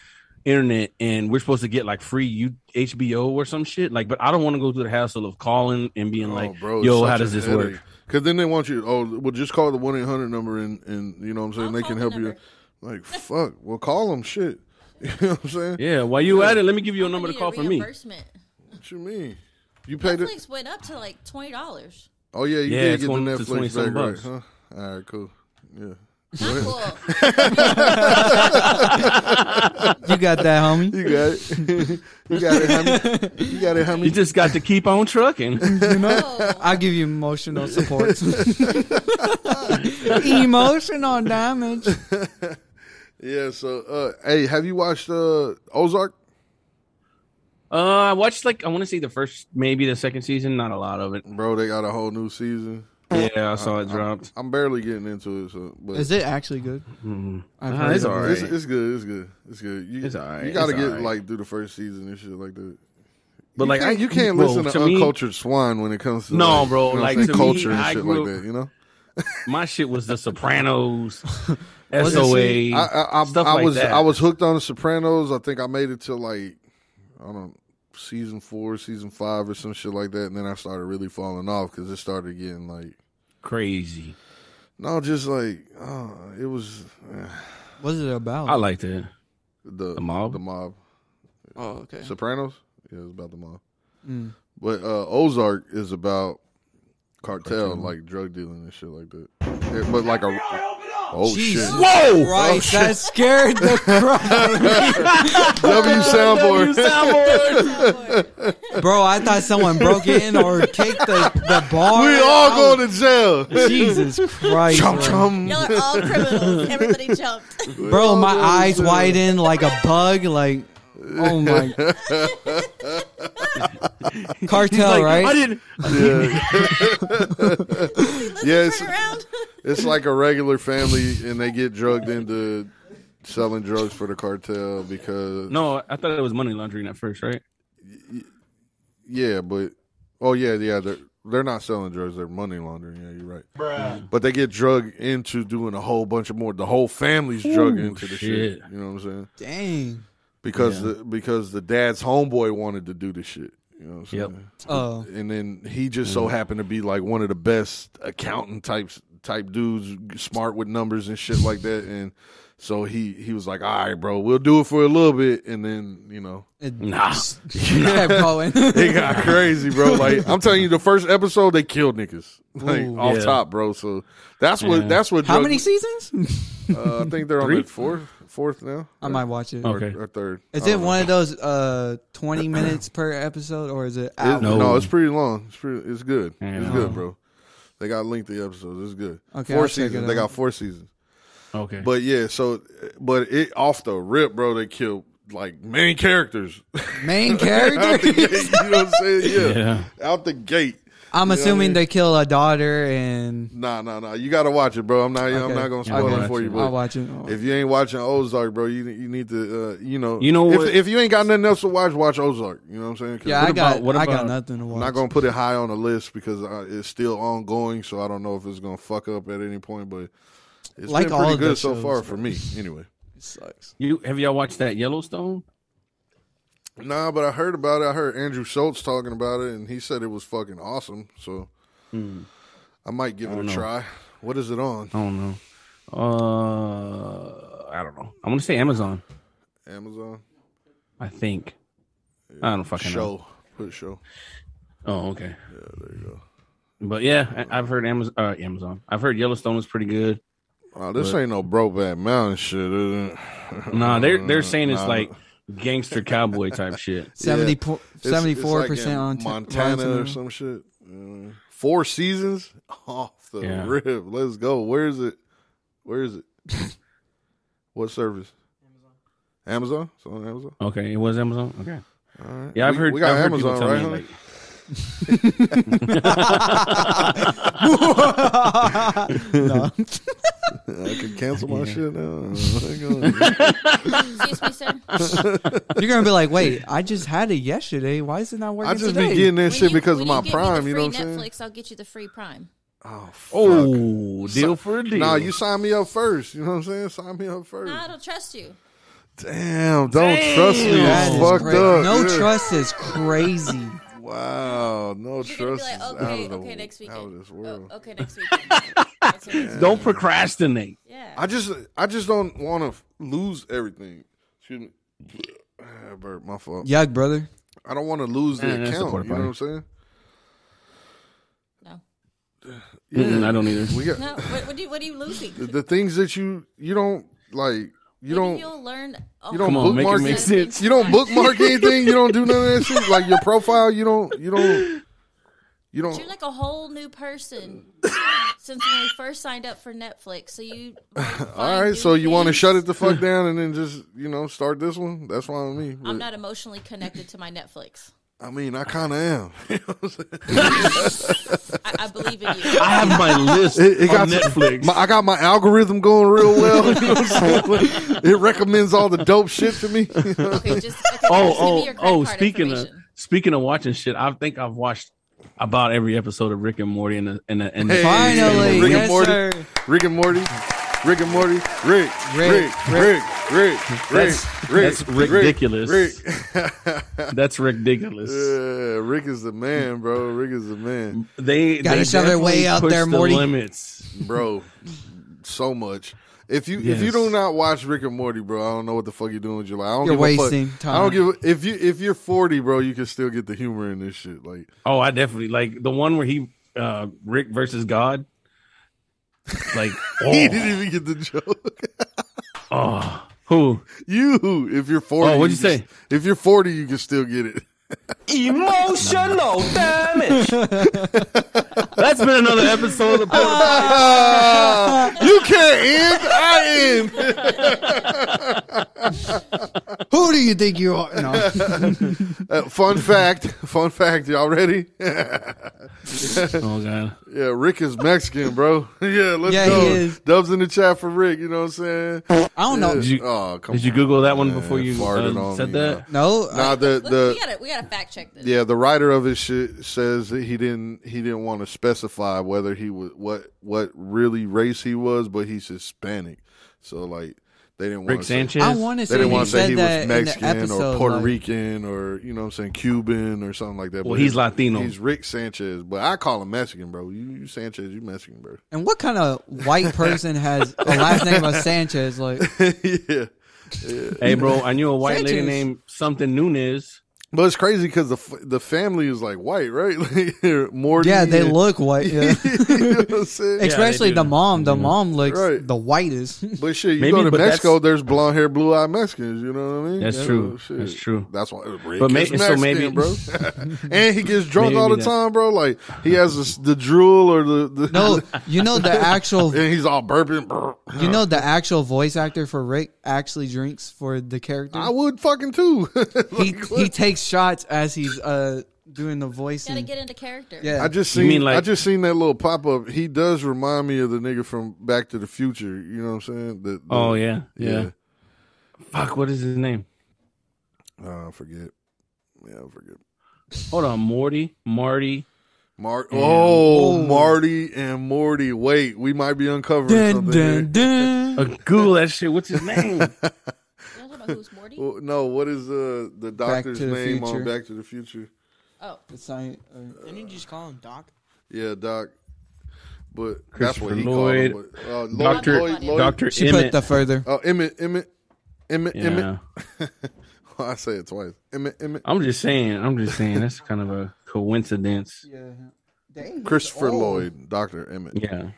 internet, and we're supposed to get like free HBO or some shit. Like, but I don't want to go through the hassle of calling and being bro, yo, how does this work? Because then they want you, well, just call the 1-800 number and you know what I'm saying? They can help you. Like, fuck, well, call them, shit. You know what I'm saying? Yeah, while you at it, let me give you a number to call for me. What you mean? You paid it? Netflix went up to like $20. Oh, yeah, you did get the Netflix back, right? Huh? All right, cool. Yeah. Not cool. You got that, homie. You got it. You got it, homie. You got it, homie. You just got to keep on trucking. You know, I'll give you emotional support. Emotional damage. Yeah. So, hey, have you watched Ozark? I watched I want to say maybe the second season. Not a lot of it, bro. They got a whole new season. Yeah, I saw it dropped. I'm barely getting into it. But is it actually good? Mm-hmm. It's all right. It's good. It's good. It's all right. You got to get through the first season and shit like that. But you can't listen to uncultured swine when it comes to bro. To culture and shit like that. You know, my shit was The Sopranos, SOA. I was hooked on The Sopranos. I think I made it to I don't know, season 4, season 5 or some shit like that, and then I started really falling off because it started getting crazy. No, just it was. What's it about? I liked it. The mob. The mob. Oh, okay. Sopranos. Yeah, it's about the mob. Mm. But Ozark is about cartel, like drug dealing and shit like that. But Oh Jesus shit! Whoa! Christ, that scared the crap out of me. W soundboard. Bro, I thought someone broke in or kicked the bar. We all going to jail. Jesus Christ! Chum, chum. Y'all are all criminals. Everybody jumped. Bro, my eyes widened like a bug. Like, oh my! Cartel, like, right? I didn't. Yeah, it's like a regular family, and they get drugged into selling drugs for the cartel because. No, I thought it was money laundering at first, right? Yeah, but they're not selling drugs; they're money laundering. Yeah, you're right. Bruh. But they get drugged into doing a whole bunch of more. The whole family's drugged into the shit. You know what I'm saying? Dang. Because the dad's homeboy wanted to do the shit. You know what I'm saying? Oh. And then he just so happened to be like one of the best accountant type dudes, smart with numbers and shit like that. And so he was like, all right, bro, we'll do it for a little bit. And then, it kept going. It got crazy, bro. Like, I'm telling you, the first episode, they killed niggas. Like, off top, bro. So that's what. How many seasons? I think they're on the fourth now. I might watch it. Or third. Is it one of those 20 minutes per episode, or is it hours? No, it's pretty long. It's good. It's good, bro. They got lengthy episodes. It's good. Okay, 4 seasons. They got 4 seasons. Okay. But yeah, but it off the rip, bro, they killed like main characters. Main characters? Out the gate, you know what I'm saying? Yeah. Out the gate. I'm assuming they kill a daughter and Nah. You gotta watch it, bro. I'm not gonna spoil it for you, but I'll watch it. If you ain't watching Ozark, bro, you need to what? If you ain't got nothing else to watch Ozark. You know what I'm saying? Yeah, I got nothing to watch. I'm not gonna put it high on the list because it's still ongoing, so I don't know if it's gonna fuck up at any point, but it's like been pretty good so far for me, anyway. It sucks. Have y'all watched that Yellowstone? Nah, but I heard about it. I heard Andrew Schultz talking about it, and he said it was fucking awesome. So I might give it a try. What is it on? I don't know. I don't know. I'm gonna say Amazon. Amazon. I think. I don't fucking know. Put show. Oh, okay. Yeah, there you go. But yeah, I've heard Amazon. I've heard Yellowstone was pretty good. Oh, this ain't no Brokeback Mountain shit, is it? Nah, they're saying it's like gangster cowboy type shit. 74% on Montana or some shit. 4 seasons off the rip. Let's go. Where is it? What service? Amazon. It's on Amazon. Okay, it was Amazon. Okay. All right. Yeah, I've heard. We got I've Amazon, heard right? me, like, No. I can cancel my shit now. Excuse me, sir. You're gonna be like, wait, I just had it yesterday. Why is it not working I just today? be getting that shit because of when my you give Prime. me You the know free what I'm saying? Netflix, I'll get you the free Prime. Oh, fuck. oh, deal for a deal. Nah, you sign me up first. You know what I'm saying? Sign me up first. No, I don't trust you. Damn, don't trust me. That is Fucked crazy. up. No Yeah. trust is crazy. Wow, no You're trust. gonna be like, okay, next Out of weekend. this world. Okay, next weekend. Don't procrastinate. Yeah. I just don't want to lose everything. Excuse me. Bert, my fault. Yuck, brother. I don't want to lose the that's the account. Porta You know what I'm Poddy. saying? No. Yeah, I don't either. We got No. What are you losing? the things that you don't like. Maybe you'll learn. Oh, You don't Come on, make it bookmark make sense. You don't bookmark anything. You don't do none of that shit. Like your profile, you don't. You're like a whole new person since when we first signed up for Netflix. So you. All right, so you want to shut it the fuck down and then just start this one? That's fine with me. I'm not emotionally connected to my Netflix. I mean, I kind of am. You know what I'm I believe in you. I have my list It got on Netflix. I got my algorithm going real well. You know what I'm saying? It recommends all the dope shit to me. Okay, just give me your credit card speaking information. of watching shit, I think I've watched about every episode of Rick and Morty and Hey, Finally, Rick and yes, Morty. sir. Rick and Morty. Rick and Morty. Rick. That's ridiculous. Rick. That's ridiculous. Yeah, Rick is the man, bro. Rick is the man, They Got each other way definitely out push there, the Morty. limits. bro. So much. If you do not watch Rick and Morty, bro, I don't know what the fuck you're doing with your life. I don't You're give a fuck. wasting time. I don't give. If you're 40, bro, you can still get the humor in this shit. Like, Oh, I definitely like the one where he Rick versus God. Like, he didn't even get the joke. Who? You. If you're 40. Oh, what'd you say? If you're 40, you can still get it. Emotional damage. That's been another episode of the Porta Poddy. You can't end. I end. Who do you think you are? No. Fun fact. Y'all ready? Oh god. Yeah, Rick is Mexican, bro. Let's Yeah, go. he is. Dubs in the chat for Rick. You know what I'm saying? I don't know. Did you Google that one before you said that? No. Nah, we gotta fact check this. Yeah, the writer of his shit says that he didn't want to specify whether he was what really race he was, but he's Hispanic. So like they didn't want Rick to Sanchez. I want to they say didn't he want to say said he that was Mexican in the episode, or Puerto like, Rican or you know what I'm saying Cuban or something like that. Well, But he's Latino. He's Rick Sanchez, but I call him Mexican, bro. You Sanchez, you Mexican, bro. And what kind of white person has a last name of Sanchez? Like, yeah. Hey, bro, I knew a white lady Sanchez. named something Nunez. But it's crazy because the family is like white, right? Like, Morty. yeah, they and- look white. Yeah. you know what I'm saying? Especially do. the mom. The mom looks Right. the whitest. But shit, you Maybe, go to but Mexico, there's blonde hair, blue eyed Mexicans. You know what I mean? That's true. Shit. That's true. That's why Rick But is so Mexican, maybe- bro. And he gets drunk Maybe all the that- time, bro. Like he has the drool or the No, you know the actual. and he's all burping. You know the actual voice actor for Rick actually drinks for the character. I would fucking too. He takes shots as he's doing the voice. Gotta and- get into character. Yeah. I just You seen mean like- I just seen that little pop up. He does remind me of the nigga from Back to the Future. You know what I'm saying? Oh yeah. Fuck, what is his name? I forget. Yeah, I forget. Hold on, Marty. Marty and Morty. Wait, we might be uncovering Dun, something dun, here. dun. Google that shit. What's his name? You don't talk about who's Morty? Well, no, what is the doctor's to the name Future. on Back to the Future? Oh, The science, Didn't you just call him Doc? Yeah, Doc. But that's what he Lloyd. called him. But, Dr. Lloyd. Dr. she Emmett. put the further. Oh, Emmett. Yeah. I say it twice. Emmett. I'm just saying. That's kind of a coincidence. Yeah. Christopher Lloyd. Dr. Emmett. Yeah.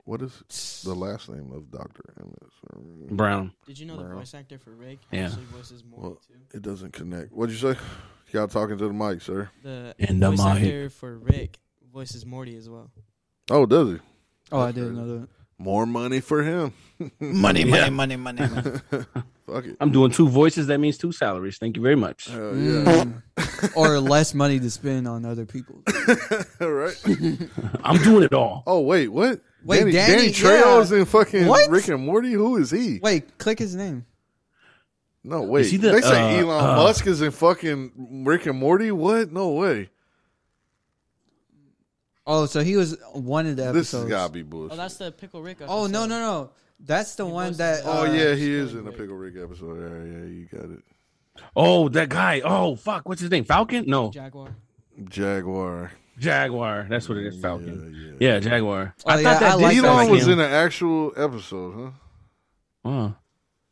What is the last name of Dr. Emmett? Brown. Did you know the voice actor for Rick Yeah. actually voices Morty Well, too? it doesn't connect. What'd you say? You got talking to the mic, sir. The And the voice mic. actor for Rick voices Morty as well. Oh, does he? Oh, I didn't know that. More money for him. Money. Fuck it. I'm doing 2 voices. That means 2 salaries. Thank you very much. Yeah. Or less money to spend on other people. All right. I'm doing it all. Oh, wait, what? Wait, Danny yeah. Trejo's in fucking What? Rick and Morty? Who is he? Wait, click his name. No, wait. Is he the, They say Elon uh, Musk is in fucking Rick and Morty? What? No way. Oh, so he was one of the episodes. This has got to be bullshit. Oh, that's the Pickle Rick episode. Oh, no. That's the one voices that. Oh, yeah, he is Rick. in the Pickle Rick episode. Yeah, you got it. Oh, that guy. Oh, fuck. What's his name? Falcon? No. Jaguar. Jaguar. That's what it is. Falcon. Yeah, Jaguar. Oh, yeah, I like that. Elon was him. in an actual episode, huh? Oh.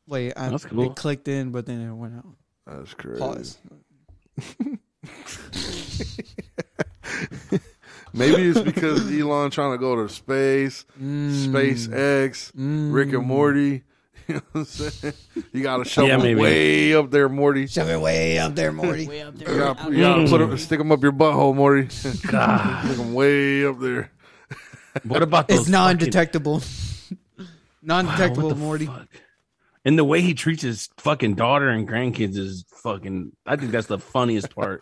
Wait, That's cool. it clicked in, but then it went out. That's crazy. Pause. Maybe it's because Elon trying to go to space, SpaceX, Rick and Morty. You know what I'm saying? You got to shove Yeah, them maybe. way up there, Morty. Shove it way up there, Morty. Way up You there. gotta stick them up your butthole, Morty. Stick them way up there. What about those It's non-detectable. Non-detectable, What the Morty. fuck? And the way he treats his fucking daughter and grandkids is fucking. I think that's the funniest part.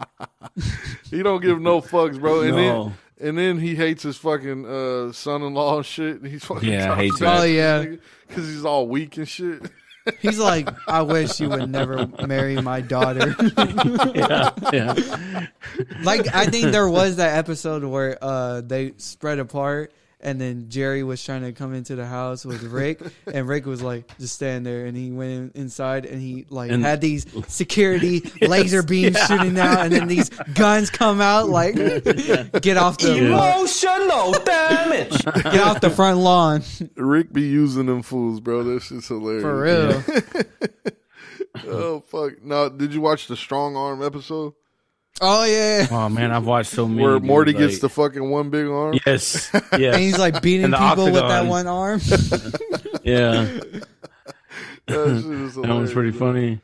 He don't give no fucks, bro. No. And then he hates his fucking son-in-law and shit. He's fucking Yeah, talking hates bad it. Oh, to yeah. this nigga 'cause he's all weak and shit. He's like, I wish you would never marry my daughter. Yeah. Like, I think there was that episode where they spread apart, and then Jerry was trying to come into the house with Rick, and Rick was like just standing there, and he went inside, and he had these security laser beams shooting out, and then these guns come out, like get off the Emotional damage. get off the front lawn Rick be using them fools, bro. That shit's hilarious. for real. Oh fuck! Now, did you watch the Strong Arm episode? Oh yeah. Oh man, I've watched so many. Where Morty gets the fucking one big arm. Yes. Yeah. And he's like beating people with that one arm. Yeah. That was pretty funny.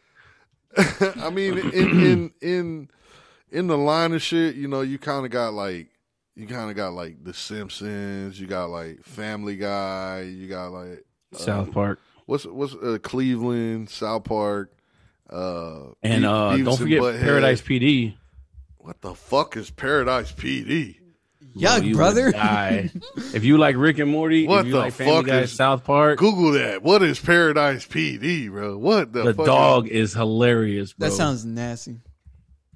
I mean, in the line of shit, you know, you kind of got like The Simpsons, you got like Family Guy, you got like South Park. What's Cleveland, South Park, and don't forget Butthead. Paradise PD. What the fuck is Paradise PD? Yuck, brother. If you like Rick and Morty, What if you the like Family fuck Guy, is South Park, Google that. What is Paradise PD, bro? What the fuck dog is hilarious, bro. That sounds nasty.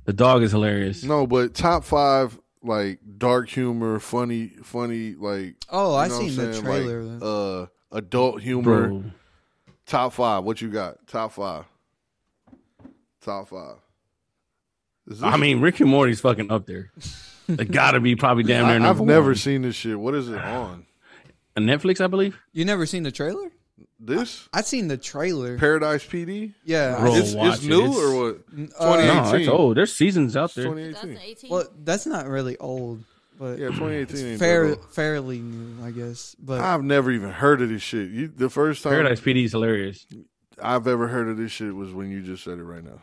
The dog is hilarious. No, but top 5 like dark humor, funny like. Oh, I seen the trailer. Like, adult humor. Bro. Top 5. What you got? Top 5. I mean, Rick and Morty's fucking up there. It gotta be probably damn near number I've never one. seen this shit. What is it on? On Netflix, I believe. You never seen the trailer? This? I seen the trailer. Paradise PD? Yeah. Bro, it's new or what? 2018. No, it's old. There's seasons out there. 2018. Well, that's not really old, but Yeah, 2018 ain't fairly new, I guess. But I've never even heard of this shit. The first time Paradise PD is hilarious. I've ever heard of this shit was when you just said it right now.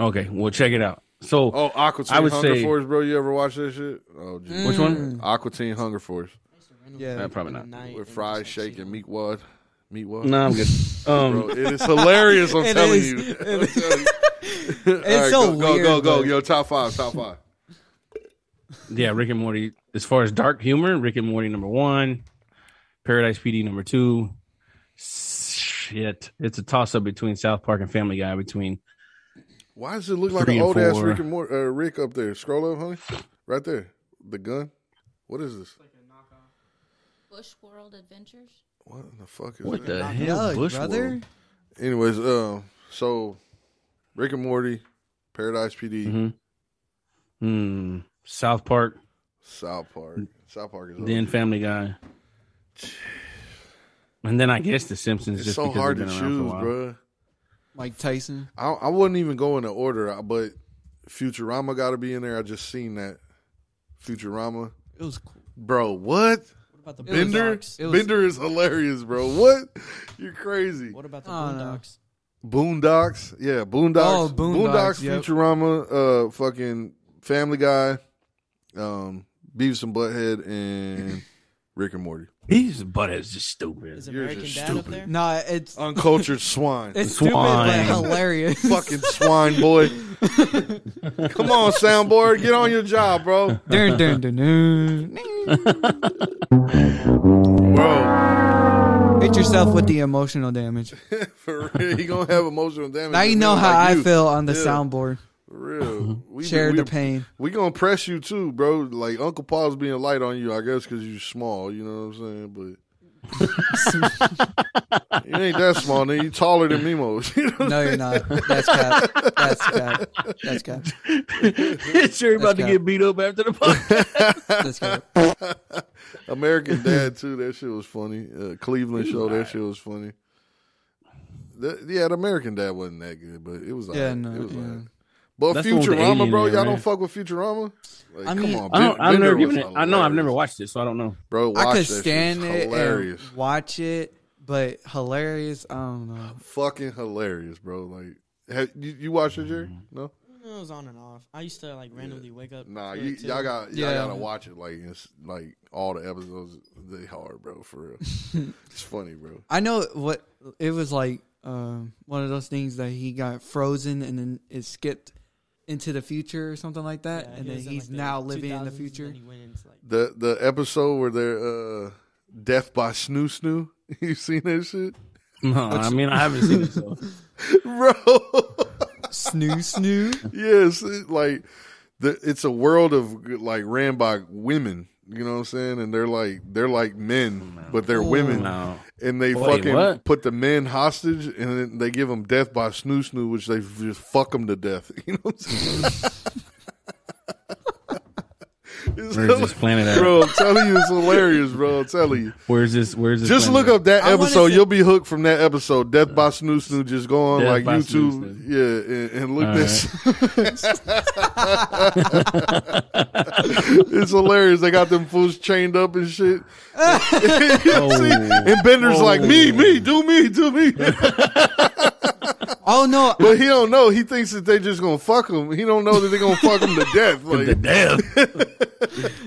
Okay, well, check it out. So, Aqua Teen Hunger Force, bro. You ever watch that shit? Oh, geez. Which one? Aqua Teen Hunger Force. Yeah, probably not. With fried, shake, and meat wad. No, I'm good. Bro, it is hilarious. I'm telling you. It's so weird. Go. Yo, top 5. Yeah, Rick and Morty. As far as dark humor, Rick and Morty number 1, Paradise PD number 2. Shit, it's a toss up between South Park and Family Guy. Why does it look like an old ass Rick and Rick up there? Scroll up, honey. Right there. The gun. What is this? Like a knockoff. Bush World Adventures. What in the fuck is What that? the hell, Bush brother? World? Anyways, so Rick and Morty, Paradise PD, South Park, South Park is then Family Guy, and then I guess The Simpsons. It's just so because hard they've to been around choose, for a while. bro. Mike Tyson. I wouldn't even go in the order, but Futurama got to be in there. I just seen that Futurama. It was cool. Bro, what? What about the Bender? Boondocks? Bender is hilarious, bro. What? You're crazy. What about the No. Boondocks? Boondocks? Yeah, Boondocks. Oh, Boondocks, yep. Futurama, fucking Family Guy, Beavis and Butthead, and Rick and Morty. Beavis and Butthead's just stupid. Is You're American just Dad stupid. up there? Nah, it's Uncultured swine. it's stupid but hilarious. Fucking swine, boy. Come on, soundboard. Get on your job, bro. Dun, dun, dun, dun. Bro. Hit yourself with the emotional damage. For real. You going to have emotional damage. Now you know how I feel on the soundboard. For real. Share the pain. We going to press you too, bro. Like, Uncle Paul's being light on you, I guess, because you're small. You know what I'm saying? But you ain't that small, nigga. You taller than Mimos. You know No, you're not. That's cap. That's cap. Sure, you're about to get beat up after the podcast. That's cap. American Dad too. That shit was funny. Cleveland show. That shit was funny. The American Dad wasn't that good, but it was. Yeah, right. no, It was yeah. right. But That's the one with the Futurama, alien bro, in it, y'all right? don't fuck with Futurama. Like, I mean, come on, I've never Bender given was it. I know I've never hilarious. watched it, so I don't know. Bro, watch I could that shit. stand It's it hilarious. and watch it, but hilarious. I don't know. Fucking hilarious, bro. Like, you watched it, Jerry? No. It was on and off. I used to like randomly wake up. Nah, for it, y'all too. gotta watch it. Like, it's like all the episodes. They hard, bro. For real. It's funny, bro. I know what it was like. One of those things that he got frozen and then it skipped into the future or something like that, Yeah, and then he was in, he's like, the now living in the 2000s, and future. then he went into, like, The episode where they're death by snoo snoo. You seen that shit, No, I mean I haven't seen it. So. bro? Snoo. Yes, it's a world of like ran by women. You know what I'm saying? And they're like men, but they're women. No. And they Wait, fucking what? put the men hostage, and then they give them death by snoo snoo, which they just fuck them to death. You know what I'm saying? Where's this planet at? Bro, I'm telling you, it's hilarious, bro. I'm telling you. Where's this? Just look up that episode. You'll be hooked from that episode. Death by Snoo Snoo. Just go on like YouTube, and look this. It's hilarious. They got them fools chained up and shit. And Bender's like, me, do me. Oh no! But he don't know. He thinks that they just gonna fuck him. He don't know that they gonna fuck him to death. Like, to death.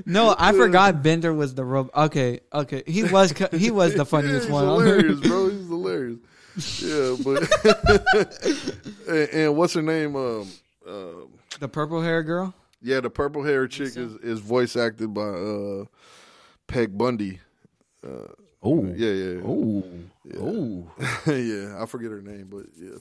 No, I forgot Bender was the robot. Okay. He was the funniest one. Hilarious, bro. He's hilarious. Yeah, but and what's her name? The purple hair girl. Yeah, the purple hair chick is voice acted by Peg Bundy. Yeah. Yeah, I forget her name, but yeah.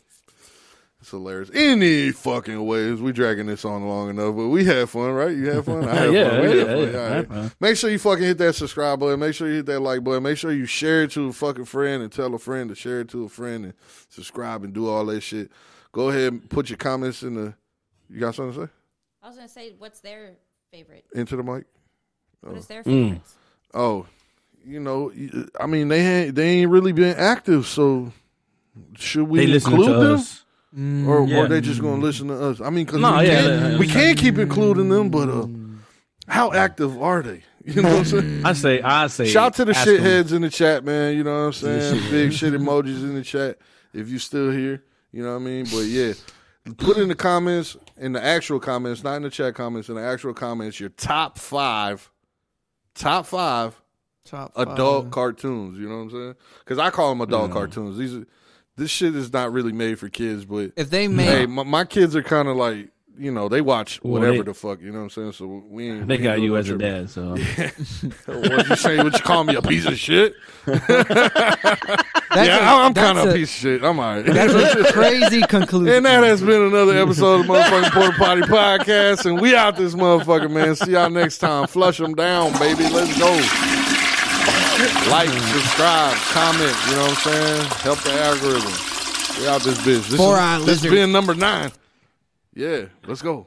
It's hilarious. Any fucking ways. We dragging this on long enough, but we had fun, right? You had fun? I had fun. We had fun. Right. Make sure you fucking hit that subscribe button. Make sure you hit that like button. Make sure you share it to a fucking friend and tell a friend to share it to a friend and subscribe and do all that shit. Go ahead and put your comments in the... You got something to say? I was going to say, what's their favorite? Into the mic? What is their favorites? Oh, you know, I mean, they ain't really been active, so should we include them? Or they just going to listen to us? I mean, because we can't keep including them, but how active are they? You know what I'm saying? I say. Shout to the shitheads in the chat, man. You know what I'm saying? Big shit emojis in the chat if you still here. You know what I mean? But yeah, put in the comments, in the actual comments, not in the chat comments, in the actual comments, your top five adult cartoons. You know what I'm saying? Because I call them adult cartoons. This shit is not really made for kids, but if they made, my kids are kind of like, you know, they watch whatever the fuck, you know what I'm saying? So we ain't. They got you as a dad, so. Yeah. What you say? What you call me, a piece of shit? I'm kind of a piece of shit. I'm all right. That's a crazy conclusion. And that has been another episode of motherfucking Porta Poddy Podcast, and we out this motherfucker, man. See y'all next time. Flush them down, baby. Let's go. Like, subscribe, comment, you know what I'm saying? Help the algorithm. We out this bitch. This has been number 9. Yeah, let's go.